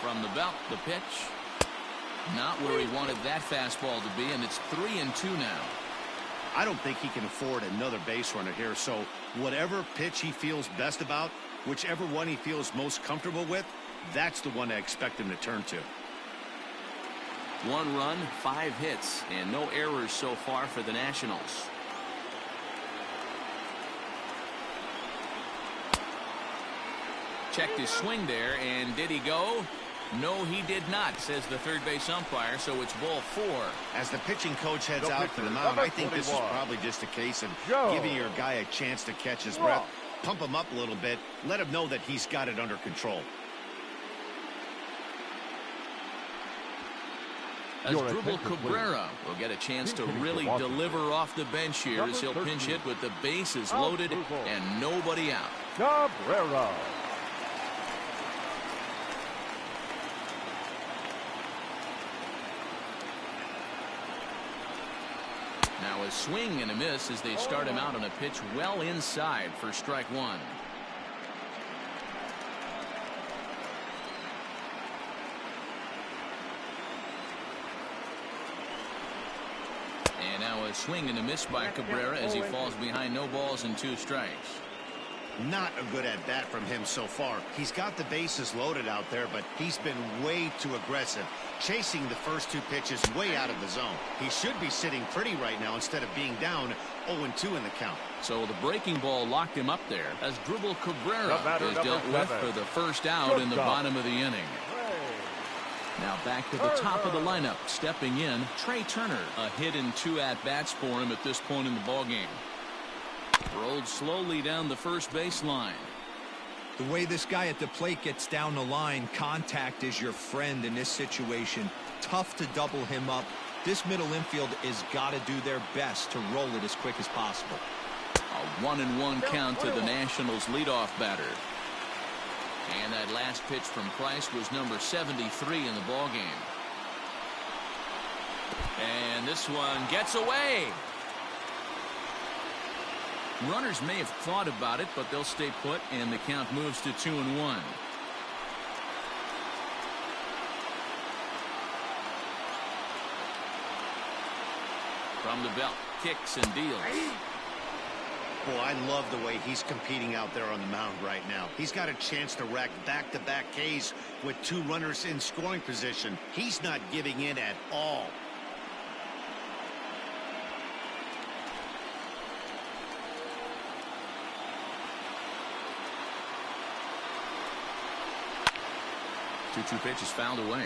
From the belt, the pitch. Not where he wanted that fastball to be, and it's 3-2 now. I don't think he can afford another base runner here, so whatever pitch he feels best about, whichever one he feels most comfortable with, that's the one I expect him to turn to. 1 run, 5 hits, and no errors so far for the Nationals. Checked his swing there, and did he go? No, he did not, says the third base umpire, so it's ball 4. As the pitching coach heads out to the mound, I think this is probably just a case of giving your guy a chance to catch his breath, pump him up a little bit, let him know that he's got it under control. As Drupal Cabrera will get a chance to really deliver off the bench here as he'll pinch hit with the bases loaded and nobody out. Cabrera. Now a swing and a miss as they start him out on a pitch well inside for strike 1. And now a swing and a miss by Cabrera as he falls behind no balls and 2 strikes. Not a good at bat from him so far. He's got the bases loaded out there, but he's been way too aggressive, chasing the first 2 pitches way out of the zone. He should be sitting pretty right now instead of being down 0-2 in the count. So the breaking ball locked him up there as Drupal Cabrera is dealt with for the first out in the bottom of the inning. Now back to the top of the lineup, stepping in, Trey Turner. A hit and 2 at-bats for him at this point in the ballgame. Rolled slowly down the first baseline. The way this guy at the plate gets down the line, contact is your friend in this situation. Tough to double him up. This middle infield has got to do their best to roll it as quick as possible. A 1-1 count to the Nationals leadoff batter. And that last pitch from Price was number 73 in the ballgame. And this one gets away. Runners may have thought about it, but they'll stay put, and the count moves to 2-1. From the belt, kicks and deals. Boy, I love the way he's competing out there on the mound right now. He's got a chance to rack back-to-back Ks with 2 runners in scoring position. He's not giving in at all. Two pitch is fouled away.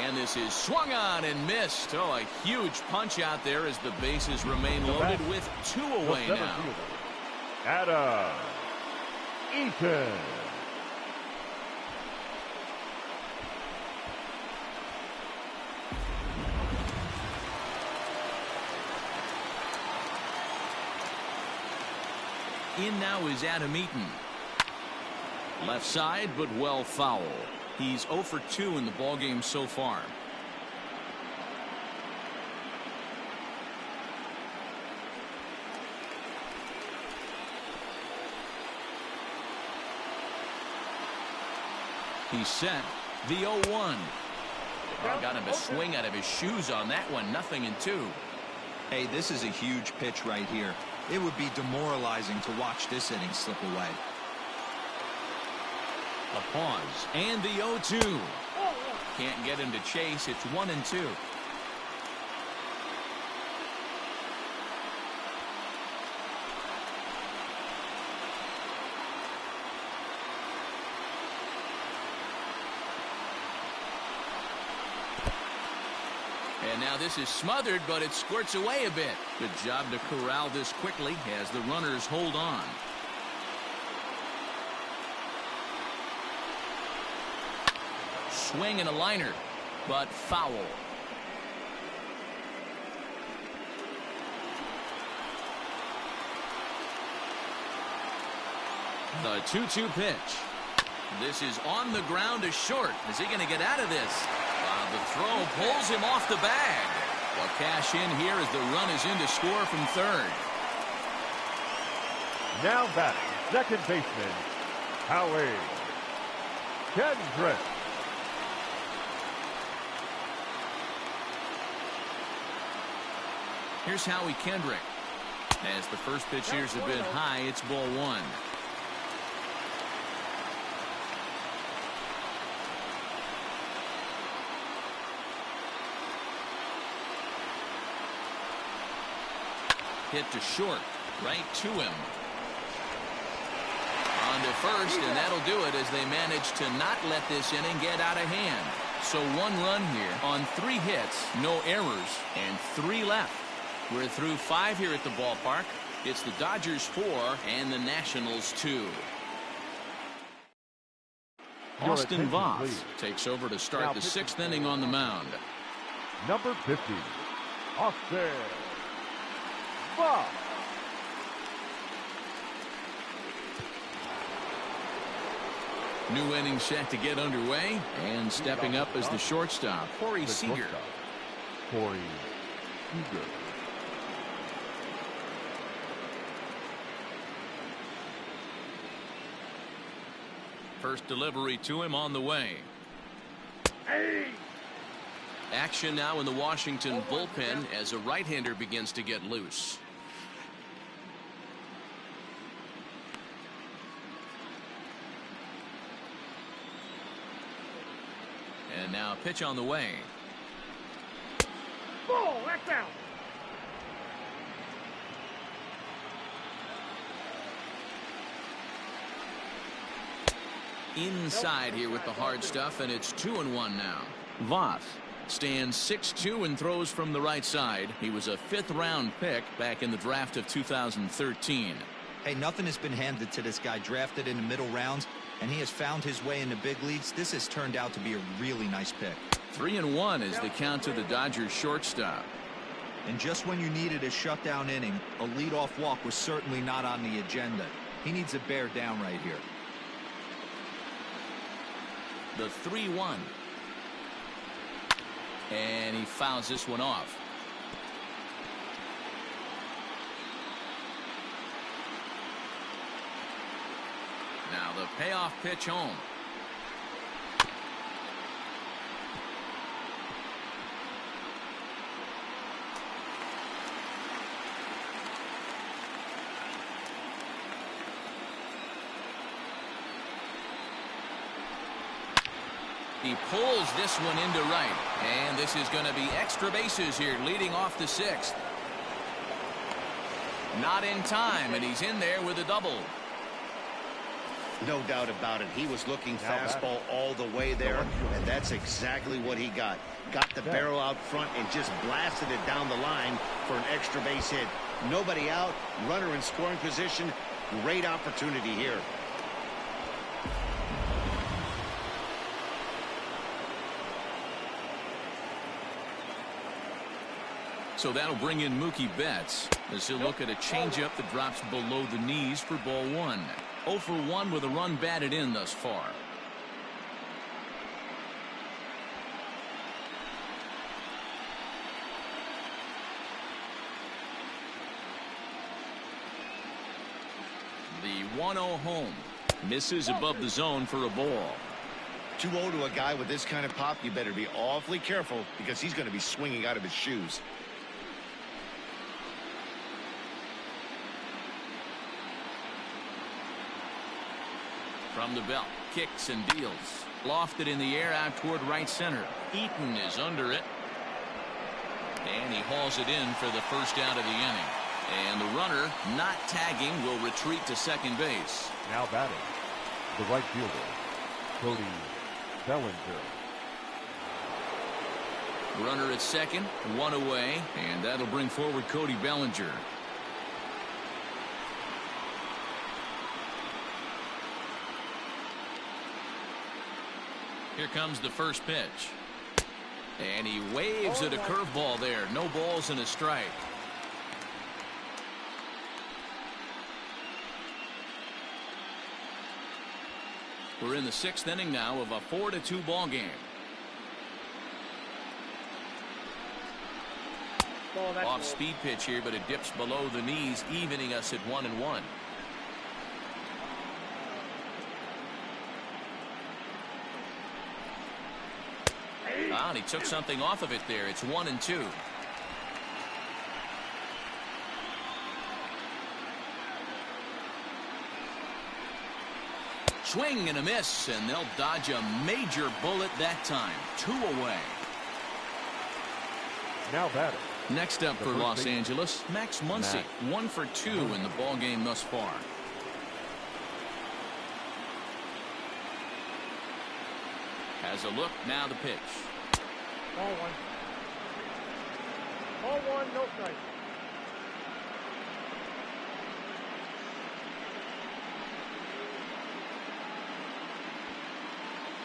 And this is swung on and missed. Oh, a huge punch out there as the bases remain loaded with 2 away now. Adam Eaton. In now is Adam Eaton. Left side, but well foul. He's 0 for 2 in the ballgame so far. He's set. The 0-1. Got him a swing out of his shoes on that one. 0-2. Hey, this is a huge pitch right here. It would be demoralizing to watch this inning slip away. A pause. And the 0-2. Can't get him to chase. It's 1-2. And now this is smothered, but it squirts away a bit. Good job to corral this quickly as the runners hold on. Swing and a liner, but foul. The 2-2 pitch. This is on the ground to short. Is he going to get out of this? The throw pulls him off the bag. They'll cash in here as the run is in to score from third. Now batting, second baseman, Howie Kendrick. Here's Howie Kendrick. As the first pitch here's a bit high, it's ball 1. Hit to short, right to him. On to first, and that'll do it as they manage to not let this inning get out of hand. So 1 run here on 3 hits, no errors, and 3 left. We're through 5 here at the ballpark. It's the Dodgers 4 and the Nationals 2. Austin Voth takes over to start the 6th inning on the mound. Number 50, Austin Voth. New inning set to get underway, and stepping up as the shortstop, Corey Seager. Corey Seager. First delivery to him on the way. Action now in the Washington bullpen as a right-hander begins to get loose. And now pitch on the way. Ball, that's out. Inside here with the hard stuff, and it's 2-1 now. Voth stands 6'2" and throws from the right side. He was a 5th-round pick back in the draft of 2013. Hey, nothing has been handed to this guy. Drafted in the middle rounds, and he has found his way in the big leagues. This has turned out to be a really nice pick. 3-1 is the count to the Dodgers shortstop. And just when you needed a shutdown inning, a leadoff walk was certainly not on the agenda. He needs to bear down right here. The 3-1. And he fouls this one off. Now the payoff pitch home. He pulls this one into right. And this is going to be extra bases here leading off the sixth. Not in time, and he's in there with a double. No doubt about it. He was looking fastball all the way there, and that's exactly what he got. Got the barrel out front and just blasted it down the line for an extra base hit. Nobody out, runner in scoring position. Great opportunity here. So that'll bring in Mookie Betts as he'll look at a changeup that drops below the knees for ball one. 0 for 1 with a run batted in thus far. The 1-0 home. Misses above the zone for a ball. 2-0 to a guy with this kind of pop, you better be awfully careful because he's going to be swinging out of his shoes. From the belt, kicks and deals. Lofted in the air out toward right center. Eaton is under it. And he hauls it in for the first out of the inning. And the runner, not tagging, will retreat to second base. Now batting, the right fielder, Cody Bellinger. Runner at second, one away, and that'll bring forward Cody Bellinger. Here comes the first pitch. And he waves at a curveball there. No balls and a strike. We're in the sixth inning now of a 4-2 ball game. Off speed pitch here, but it dips below the knees, evening us at 1-1. And he took something off of it there. It's 1-2. Swing and a miss, and they'll dodge a major bullet that time. 2 away. Now batting. Next up for Los Angeles, Max Muncy. 1 for 2 in the ball game thus far. Has a look, now the pitch. Ball one. Ball one, no strike.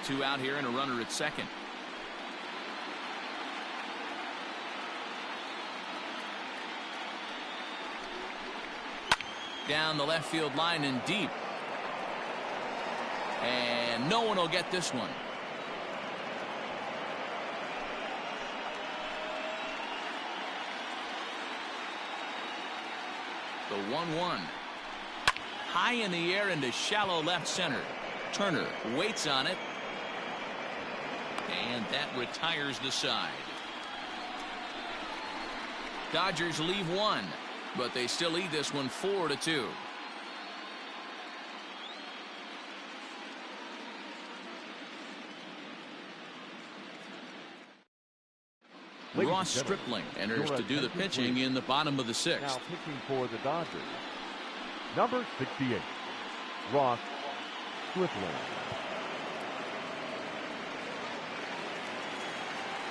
Two out here and a runner at second. Down the left field line and deep. And no one will get this one. The 1-1. High in the air into shallow left center. Turner waits on it. And that retires the side. Dodgers leave one, but they still lead this one 4-2. Ross Stripling enters to do the pitching in the bottom of the sixth. Now pitching for the Dodgers, number 68, Ross Stripling.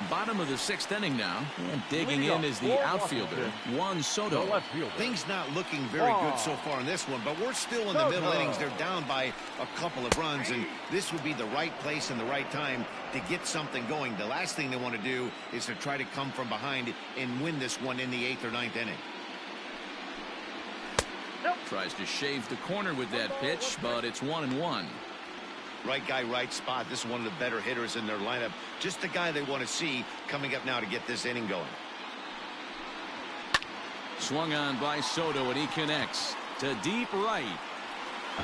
Bottom of the sixth inning now, and digging in is the outfielder, Juan Soto. Things not looking very good so far in this one, but we're still in the middle innings. They're down by a couple of runs, and this would be the right place and the right time to get something going. The last thing they want to do is to try to come from behind and win this one in the 8th or 9th inning. Tries to shave the corner with that pitch, but it's 1-1. Right guy, right spot. This is one of the better hitters in their lineup. Just the guy they want to see coming up now to get this inning going. Swung on by Soto, and he connects to deep right.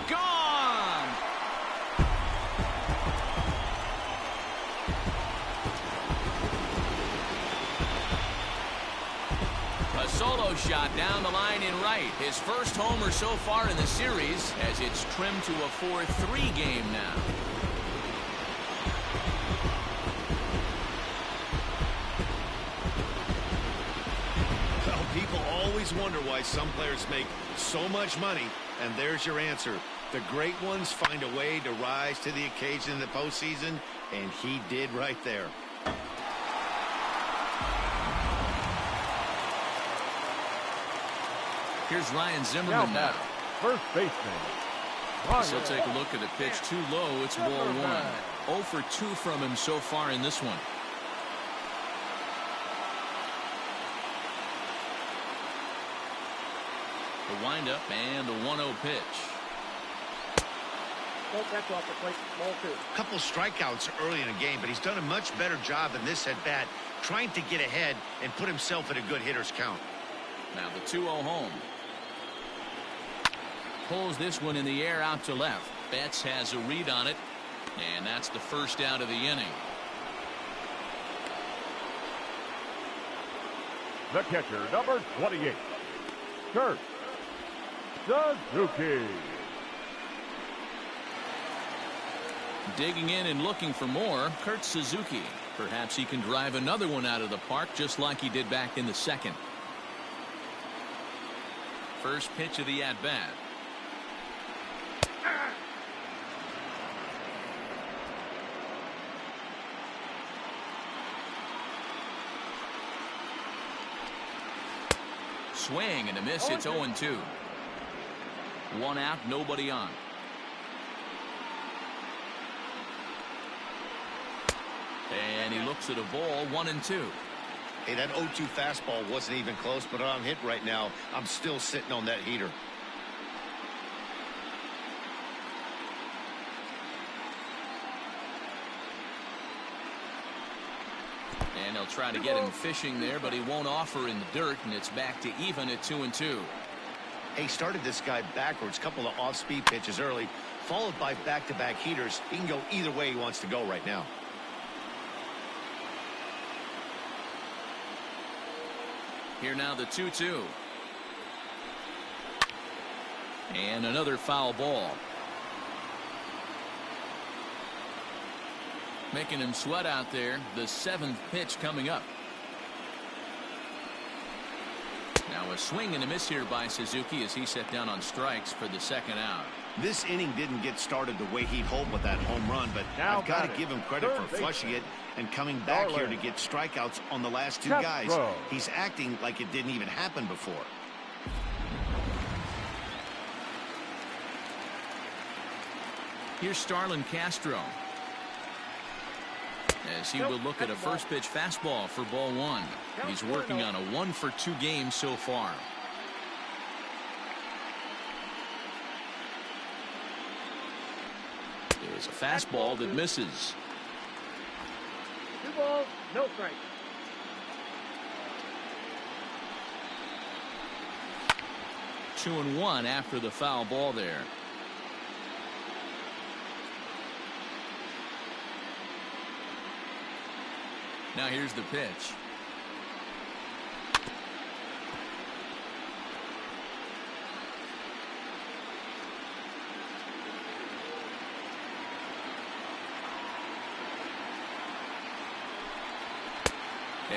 Gone! solo shot down the line in right. His first homer so far in the series, as it's trimmed to a 4-3 game now. Well, people always wonder why some players make so much money, and there's your answer. The great ones find a way to rise to the occasion in the postseason, and he did right there. Here's Ryan Zimmerman now. First baseman. He'll take a look at the pitch too low. It's ball one. 0 for 2 from him so far in this one. The windup and the 1-0 pitch. That's off the plate. Ball 2. A couple strikeouts early in the game, but he's done a much better job in this at-bat, trying to get ahead and put himself in a good hitter's count. Now the 2-0 home. Pulls this one in the air out to left. Betts has a read on it, and that's the first out of the inning. The catcher, number 28, Kurt Suzuki. Digging in and looking for more, Kurt Suzuki. Perhaps he can drive another one out of the park just like he did back in the second. First pitch of the at-bat. Swing and a miss. It's 0-2. One out, nobody on. And he looks at a ball, 1-2. Hey, that 0-2 fastball wasn't even close, but on hit right now, I'm still sitting on that heater. And they'll try to get him fishing there, but he won't offer in the dirt, and it's back to even at 2-2. He started this guy backwards, couple of off-speed pitches early, followed by back-to-back heaters. He can go either way he wants to go right now. Here now the 2-2. And another foul ball. Making him sweat out there. The 7th pitch coming up. Now a swing and a miss here by Suzuki as he set down on strikes for the second out. This inning didn't get started the way he'd hoped with that home run, but I've got to give him credit for flushing it and coming back here to get strikeouts on the last 2 guys. He's acting like it didn't even happen before. Here's Starlin Castro, as he will look at a first pitch fastball for ball 1. He's working on a 1 for 2 game so far. There's a fastball that misses. 2 balls, no strikes. 2-1 after the foul ball there. Now here's the pitch.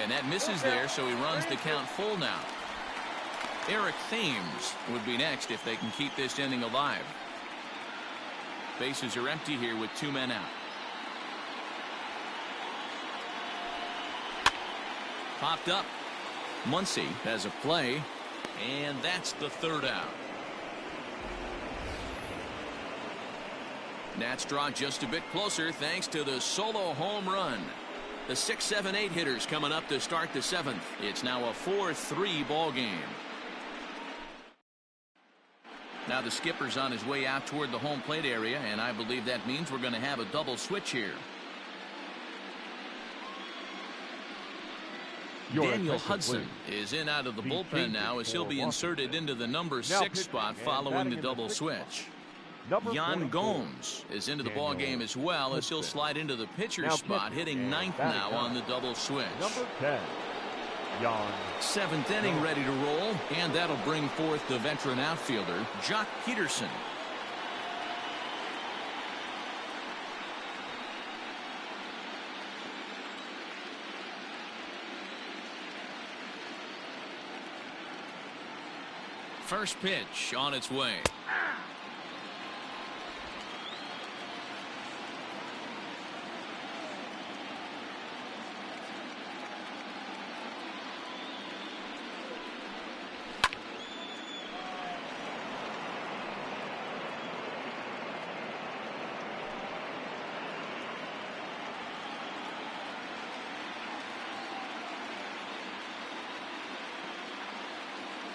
And that misses there, so he runs the count full now. Eric Thames would be next if they can keep this inning alive. Bases are empty here with 2 men out. Popped up. Muncy has a play, and that's the 3rd out. Nats draw just a bit closer thanks to the solo home run. The 6, 7, 8 hitters coming up to start the 7th. It's now a 4-3 ball game. Now the skipper's on his way out toward the home plate area, and I believe that means we're going to have a double switch here. Daniel Hudson is in out of the bullpen now, as he'll be inserted into the number 6 spot following the double switch. Yan Gomes is into the ball game as well, as he'll slide into the pitcher's spot, hitting 9th now on the double switch. Number 10. Jan. Seventh inning ready to roll, and that'll bring forth the veteran outfielder, Jock Peterson. First pitch on its way.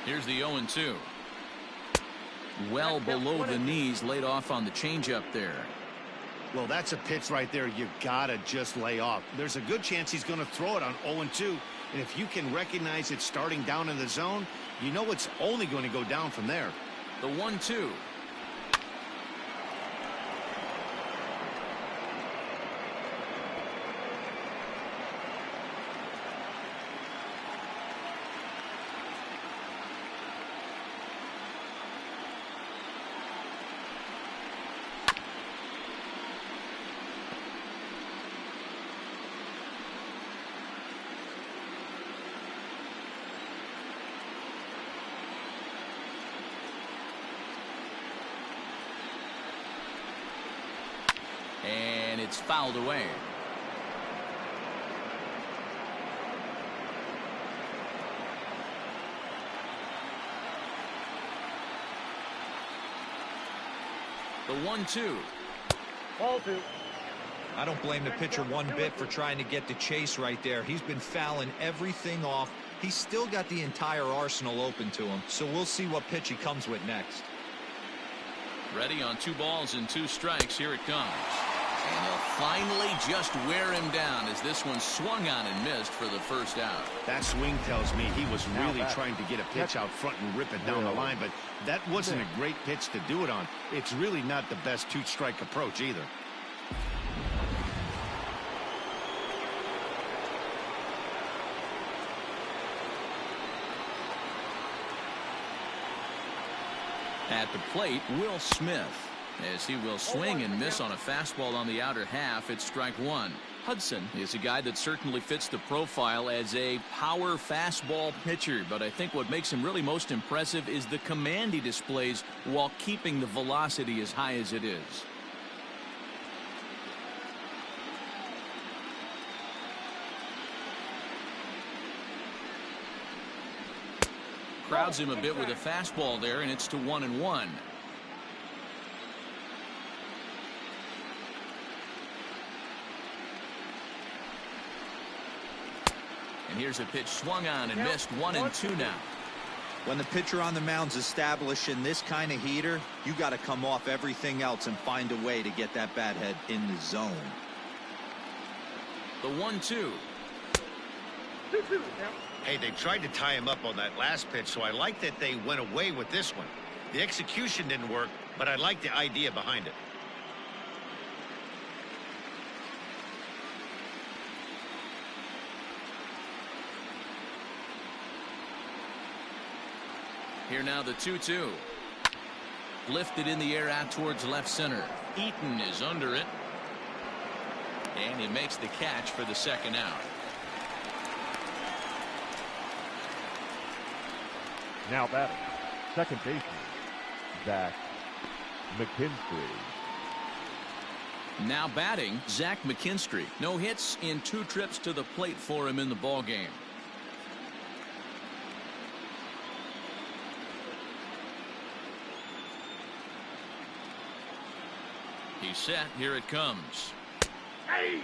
Here's the 0-2. Well below the knees, laid off on the changeup there. Well, that's a pitch right there you gotta just lay off. There's a good chance he's going to throw it on 0-2, and if you can recognize it starting down in the zone, you know it's only going to go down from there. The 1-2. And it's fouled away. The 1-2. Ball 2. I don't blame the pitcher one bit for trying to get the chase right there. He's been fouling everything off. He's still got the entire arsenal open to him, so we'll see what pitch he comes with next. Ready on 2 balls and 2 strikes. Here it comes. And he'll finally just wear him down as this one swung on and missed for the first out. That swing tells me he was really trying to get a pitch out front and rip it down the line, but that wasn't a great pitch to do it on. It's really not the best 2-strike approach either. At the plate, Will Smith, as he will swing and miss on a fastball on the outer half. It's strike 1. Hudson is a guy that certainly fits the profile as a power fastball pitcher, but I think what makes him really most impressive is the command he displays while keeping the velocity as high as it is. Crowds him a bit with a fastball there, and it's to 1-1. And here's a pitch swung on and missed. 1-2 now. When the pitcher on the mound's establishing this kind of heater, you got to come off everything else and find a way to get that bat head in the zone. The 1-2. 2-2. Hey, they tried to tie him up on that last pitch, so I like that they went away with this one. The execution didn't work, but I like the idea behind it. Here now the 2-2. Lifted in the air out towards left center. Eaton is under it. And he makes the catch for the second out. Now batting, second baseman, Zach McKinstry. Now batting, Zach McKinstry. No hits in 2 trips to the plate for him in the ballgame. He's set. Here it comes. Hey!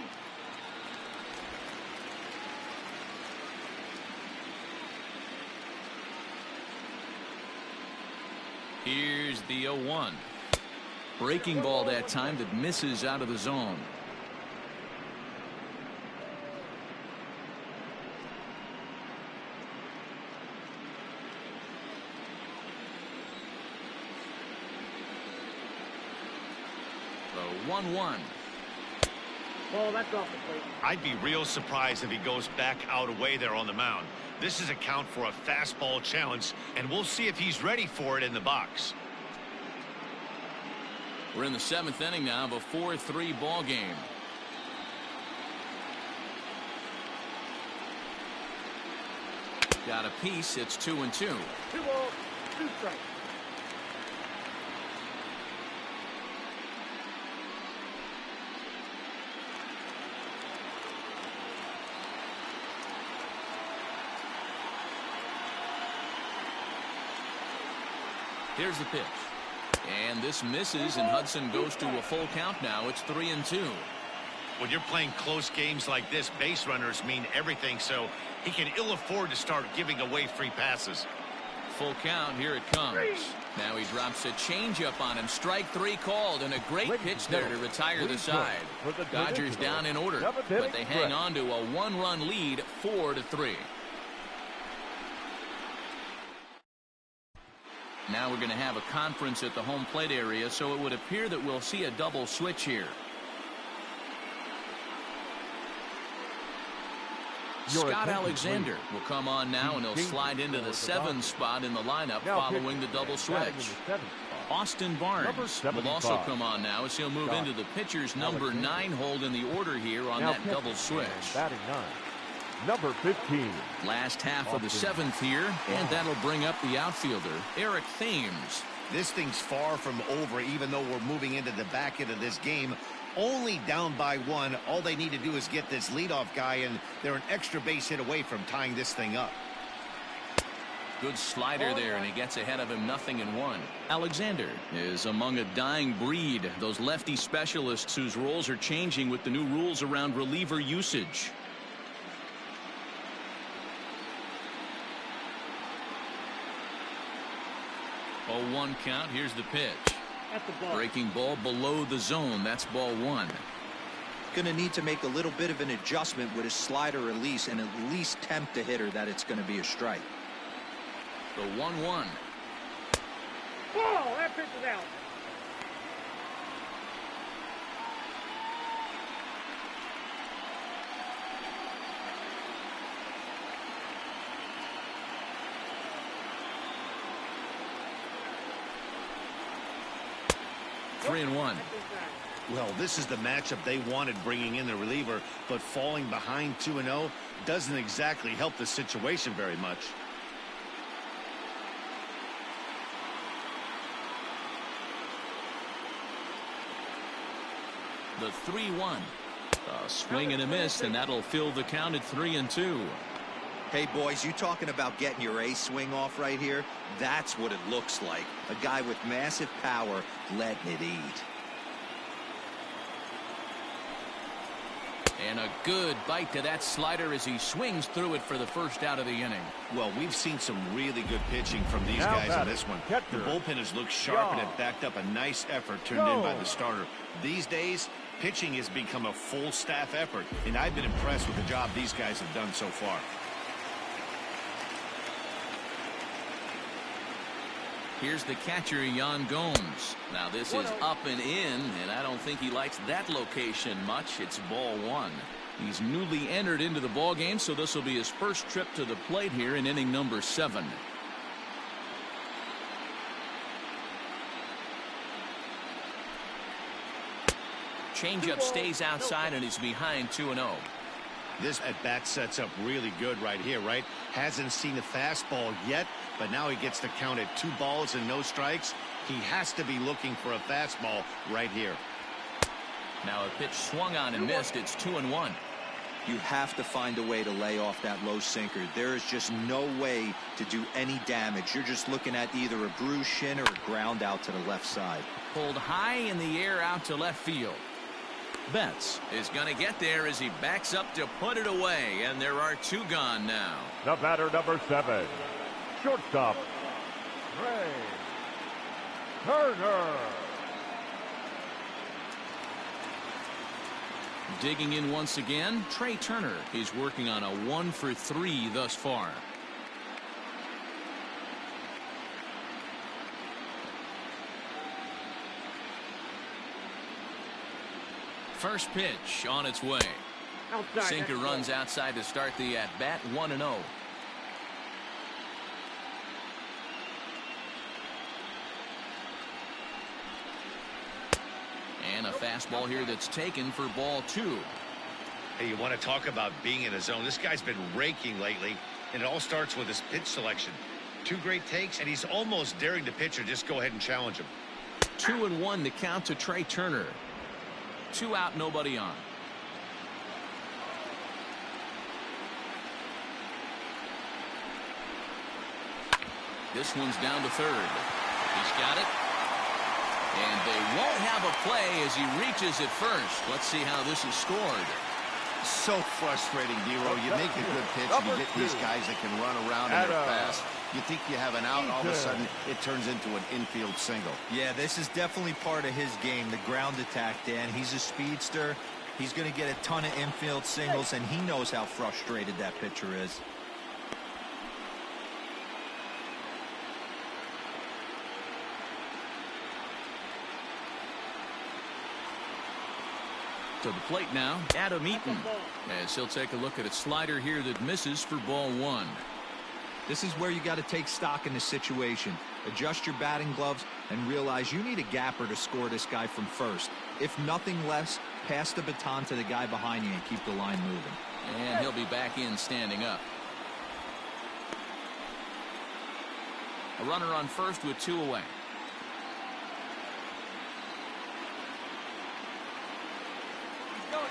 Here's the 0-1. Breaking ball that time that misses out of the zone. The 1-1. Ball, that's off the plate. I'd be real surprised if he goes back out away there on the mound. This is a count for a fastball challenge, and we'll see if he's ready for it in the box. We're in the 7th inning now of a 4-3 ball game. Got a piece. It's 2-2. 2 balls, 2 strikes. Here's the pitch. And this misses, and Hudson goes to a full count now. It's 3-2. When you're playing close games like this, base runners mean everything, so he can ill afford to start giving away free passes. Full count. Here it comes. Now he drops a changeup on him. Strike 3 called, and a great pitch there to retire the side. Dodgers down in order, but they hang on to a 1-run lead, 4-3. Now we're going to have a conference at the home plate area, so it would appear that we'll see a double switch here. Scott Alexander will come on now, and he'll slide into the 7th spot in the lineup following the double switch. Austin Barnes will also come on now as he'll move into the pitcher's number 9 hold in the order here on that double switch. Batting 9. Number 15. Last half of the 7th here, and that'll bring up the outfielder, Eric Thames. This thing's far from over, even though we're moving into the back end of this game. Only down by 1. All they need to do is get this leadoff guy, and they're an extra base hit away from tying this thing up. Good slider there, and he gets ahead of him, 0-1. Alexander is among a dying breed, those lefty specialists whose roles are changing with the new rules around reliever usage. 0-1 count. Here's the pitch. That's the ball. Breaking ball below the zone. That's ball 1. Going to need to make a little bit of an adjustment with his slider release and at least tempt the hitter that it's going to be a strike. The 1-1. Ball, that pitch is out. Three and 1. Well, this is the matchup they wanted, bringing in the reliever, but falling behind 2-0 doesn't exactly help the situation very much. The 3-1. A swing and a miss, and that'll fill the count at 3-2. Hey, boys, you talking about getting your A swing off right here? That's what it looks like. A guy with massive power letting it eat. And a good bite to that slider as he swings through it for the first out of the inning. Well, we've seen some really good pitching from these guys in this one. The bullpen has looked sharp, and it backed up a nice effort turned in by the starter. These days, pitching has become a full staff effort, and I've been impressed with the job these guys have done so far. Here's the catcher, Yan Gomes. Now this is up and in, and I don't think he likes that location much. It's ball 1. He's newly entered into the ball game, so this will be his first trip to the plate here in inning number 7. Changeup stays outside, and he's behind 2-0. This at-bat sets up really good right here, right? Hasn't seen a fastball yet, but now he gets the count at 2 balls and no strikes. He has to be looking for a fastball right here. Now a pitch swung on and missed. It's 2-1. You have to find a way to lay off that low sinker. There is just no way to do any damage. You're just looking at either a bruised shin or a ground out to the left side. Pulled high in the air out to left field. Betts is going to get there as he backs up to put it away, and there are 2 gone now. The batter, number 7, shortstop, Trey Turner. Digging in once again, Trey Turner. He's working on a 1 for 3 thus far. First pitch on its way. Outside. Sinker That's runs outside to start the at-bat, 1-0. And a fastball here that's taken for ball 2. Hey, you want to talk about being in a zone? This guy's been raking lately, and it all starts with his pitch selection. 2 great takes, and he's almost daring the pitcher just go ahead and challenge him. 2-1 the count to Trey Turner. 2 out, nobody on. This one's down to third. He's got it. And they won't have a play as he reaches it first. Let's see how this is scored. So frustrating, Dero. You make a good pitch, and you get these guys that can run around and they're fast. You think you have an out, and all of a sudden it turns into an infield single. Yeah, this is definitely part of his game, the ground attack, Dan. He's a speedster. He's going to get a ton of infield singles, and he knows how frustrated that pitcher is. To the plate now, Adam Eaton, as he'll take a look at a slider here that misses for ball 1. This is where you got to take stock in the situation. Adjust your batting gloves and realize you need a gapper to score this guy from first. If nothing less, pass the baton to the guy behind you and keep the line moving. And he'll be back in standing up. A runner on first with 2 away.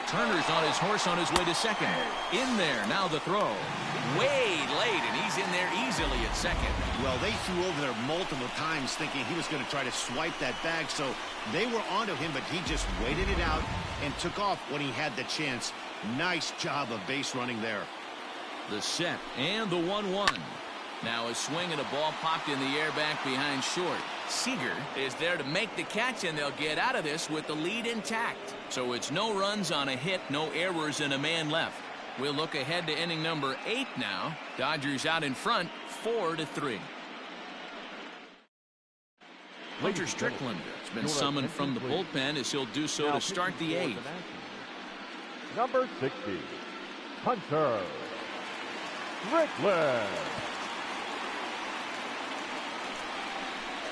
Turner's on his horse on his way to second. In there, now the throw. Way late, and he's in there easily at second. Well, they threw over there multiple times thinking he was going to try to swipe that bag, so they were onto him, but he just waited it out and took off when he had the chance. Nice job of base running there. The set and the 1-1. Now a swing and a ball popped in the air back behind short. Seager is there to make the catch, and they'll get out of this with the lead intact. So it's no runs on a hit, no errors, and a man left. We'll look ahead to inning number 8 now. Dodgers out in front, 4-3. Hunter Strickland has been summoned from the bullpen as he'll do so to start the 8th. Number 60, Hunter Strickland.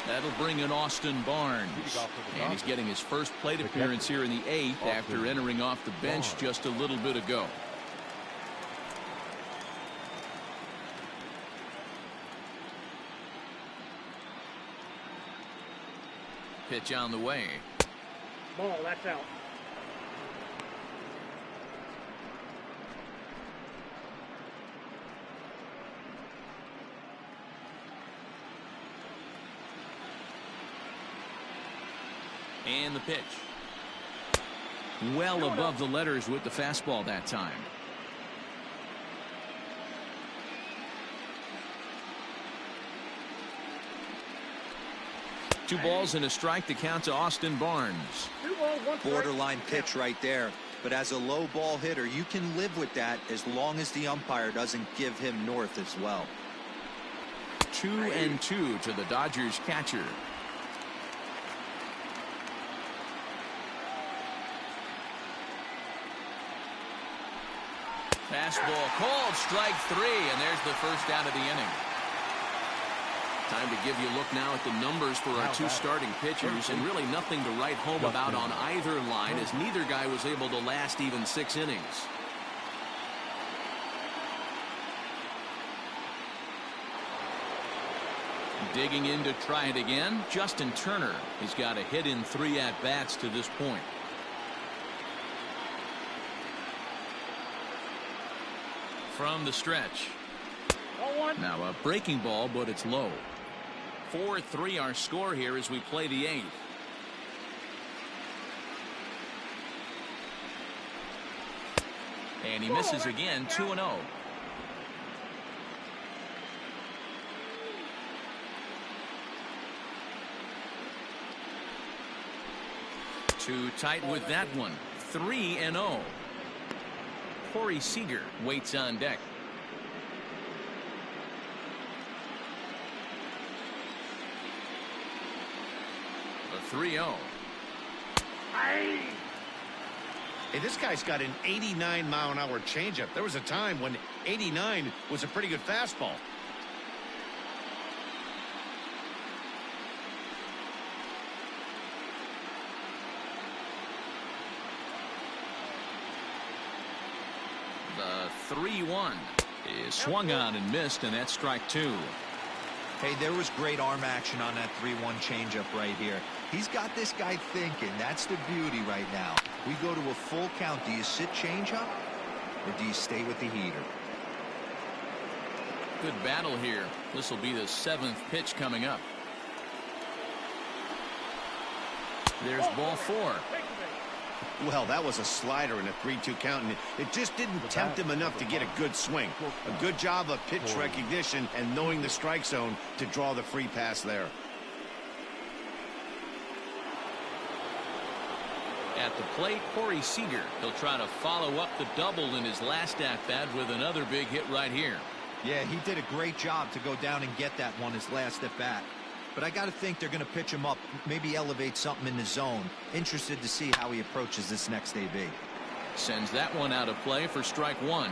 That'll bring in Austin Barnes. And he's getting his first plate appearance here in the 8th after entering off the bench just a little bit ago. Pitch on the way. Ball, that's out. And the pitch. Well above the letters with the fastball that time. Two balls and a strike to count to Austin Barnes. 2 balls, 1 strike. Borderline pitch right there. But as a low ball hitter, you can live with that as long as the umpire doesn't give him north as well. 2-2 to the Dodgers catcher. Fastball called, strike 3, and there's the first out of the inning. Time to give you a look now at the numbers for our 2 starting pitchers, and really nothing to write home about on either line, as neither guy was able to last even 6 innings. Digging in to try it again, Justin Turner. He's got a hit in 3 at-bats to this point. From the stretch. Now a breaking ball, but it's low. 4-3 our score here as we play the 8th. And he misses again, 2-0. Too tight with that one. 3-0. Corey Seager waits on deck. A 3-0. Hey, this guy's got an 89-mile-an-hour changeup. There was a time when 89 was a pretty good fastball. The 3-1 is swung on and missed, and that's strike two. Hey, there was great arm action on that 3-1 changeup right here. He's got this guy thinking. That's the beauty right now. We go to a full count. Do you sit changeup or do you stay with the heater? Good battle here. This will be the 7th pitch coming up. There's ball 4. Well, that was a slider in a 3-2 count, and it just didn't tempt him enough to get a good swing. A good job of pitch recognition and knowing the strike zone to draw the free pass there. At the plate, Corey Seager. He'll try to follow up the double in his last at-bat with another big hit right here. Yeah, he did a great job to go down and get that one his last at-bat. But I got to think they're going to pitch him up, maybe elevate something in the zone. Interested to see how he approaches this next AB. Sends that one out of play for strike one.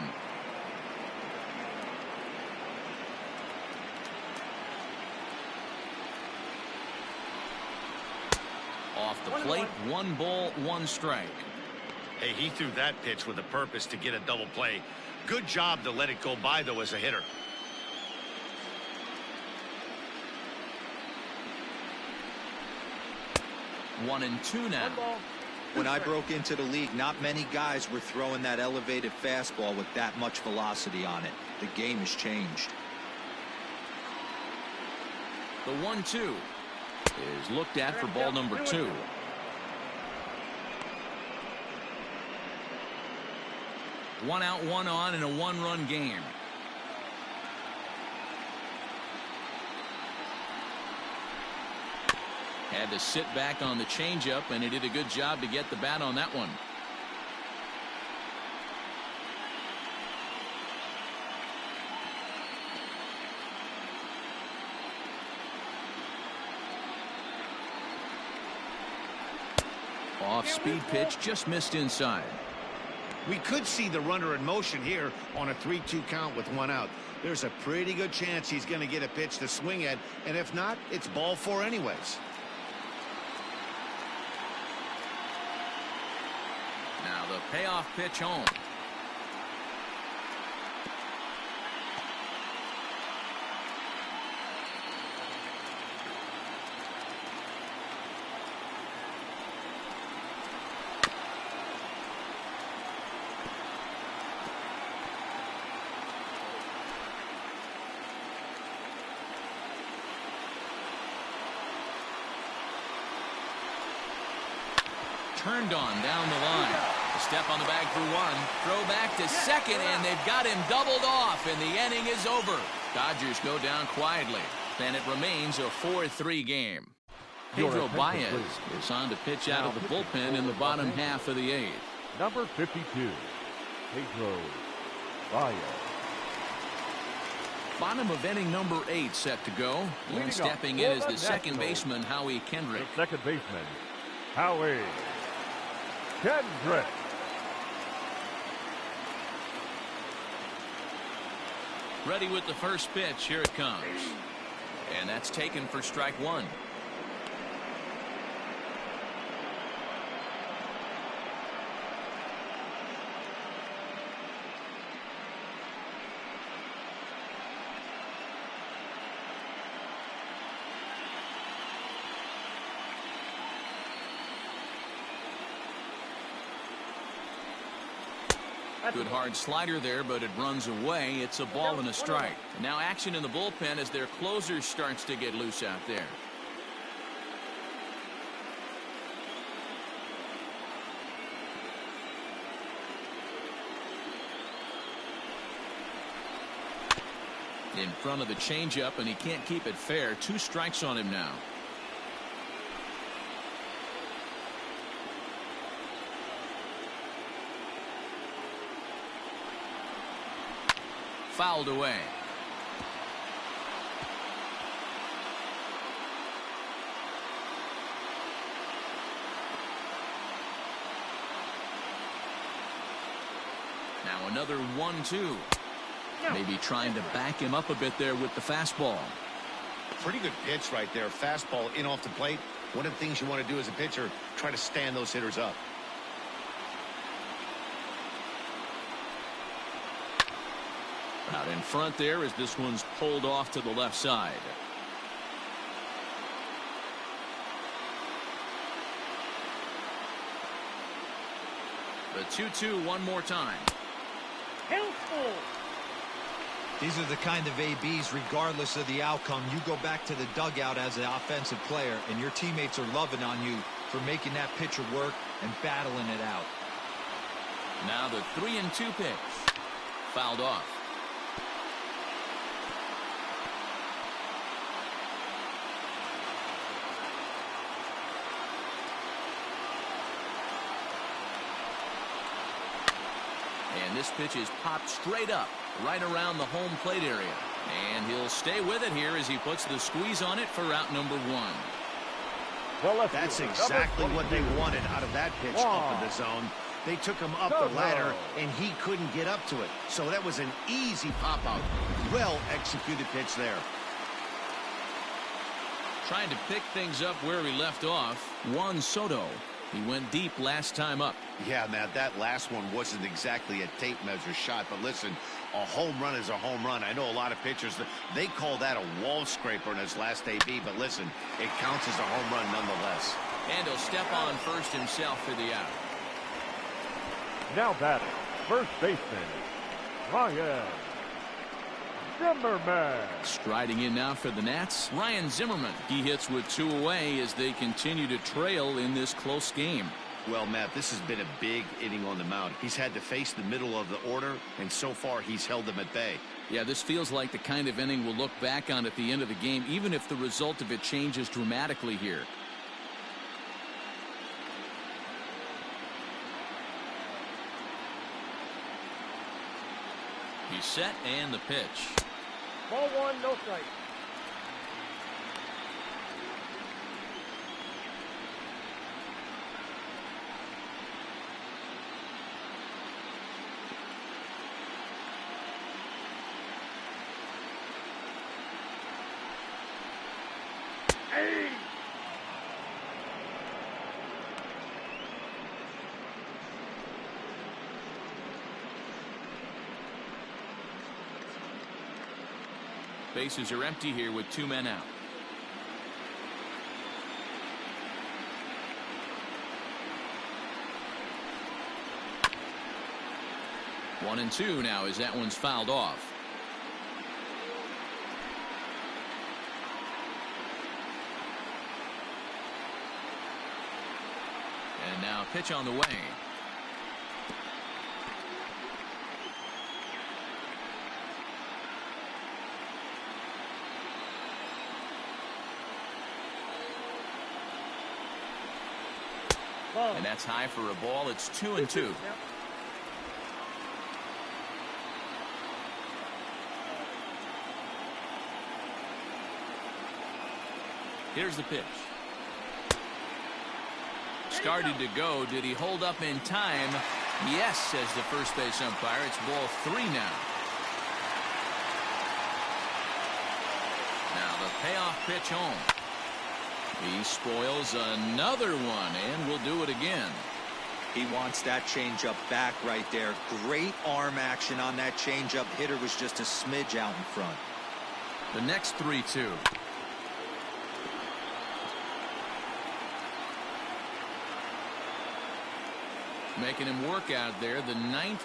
Off the plate, 1 ball, 1 strike. Hey, he threw that pitch with a purpose to get a double play. Good job to let it go by, though, as a hitter. 1-2 now. When I broke into the league, not many guys were throwing that elevated fastball with that much velocity on it. The game has changed. The 1-2 is looked at for ball number 2. One out, one on in a 1-run game. Had to sit back on the changeup, and he did a good job to get the bat on that one. Off-speed pitch, just missed inside. We could see the runner in motion here on a 3-2 count with 1 out. There's a pretty good chance he's going to get a pitch to swing at, and if not, it's ball 4 anyways. Now the payoff pitch home. Turned on down the line. A step on the bag for 1. Throw back to second, and they've got him doubled off, and the inning is over. Dodgers go down quietly, and it remains a 4-3 game. Pedro Baez is on to pitch out of the bullpen in the bottom half of the 8th. Number 52, Pedro Baez. Bottom of inning number 8 set to go. And stepping in is the second baseman, Howie Kendrick. The second baseman, Howie Kendrick. Ready with the first pitch. Here it comes. And that's taken for strike 1. Good hard slider there, but it runs away. It's a ball and a strike. Now action in the bullpen as their closer starts to get loose out there. In front of the changeup, and he can't keep it fair. 2 strikes on him now. Fouled away. Now another 1-2. Maybe trying to back him up a bit there with the fastball. Pretty good pitch right there. Fastball in off the plate. One of the things you want to do as a pitcher, try to stand those hitters up. Out in front there as this one's pulled off to the left side. The 2-2 one more time. Helpful. These are the kind of ABs, regardless of the outcome. You go back to the dugout as an offensive player, and your teammates are loving on you for making that pitcher work and battling it out. Now the 3-2 pitch. Fouled off. And this pitch is popped straight up, right around the home plate area. And he'll stay with it here as he puts the squeeze on it for out number 1. That's exactly what they wanted out of that pitch up in the zone. They took him up the ladder, and he couldn't get up to it. So that was an easy pop-out. Well-executed pitch there. Trying to pick things up where he left off. Juan Soto. He went deep last time up. Yeah, Matt, that last one wasn't exactly a tape measure shot, but listen, a home run is a home run. I know a lot of pitchers, they call that a wall scraper in his last AB, but listen, it counts as a home run nonetheless. And he'll step on first himself for the out. Now batting, first baseman, Ryan Zimmerman. Striding in now for the Nats, Ryan Zimmerman. He hits with 2 away as they continue to trail in this close game. Well, Matt, this has been a big inning on the mound. He's had to face the middle of the order, and so far he's held them at bay. Yeah, this feels like the kind of inning we'll look back on at the end of the game, even if the result of it changes dramatically here. He's set, and the pitch. Ball 1, no strike. Hey! Bases are empty here with 2 men out. One and 2 now as that one's fouled off. And now pitch on the way. And that's high for a ball. It's 2-2. Yep. Here's the pitch. Started to go. Did he hold up in time? Yes, says the first base umpire. It's ball 3 now. Now the payoff pitch home. He spoils another one and will do it again. He wants that changeup back right there. Great arm action on that changeup. Hitter was just a smidge out in front. The next 3-2. Making him work out there. The 9th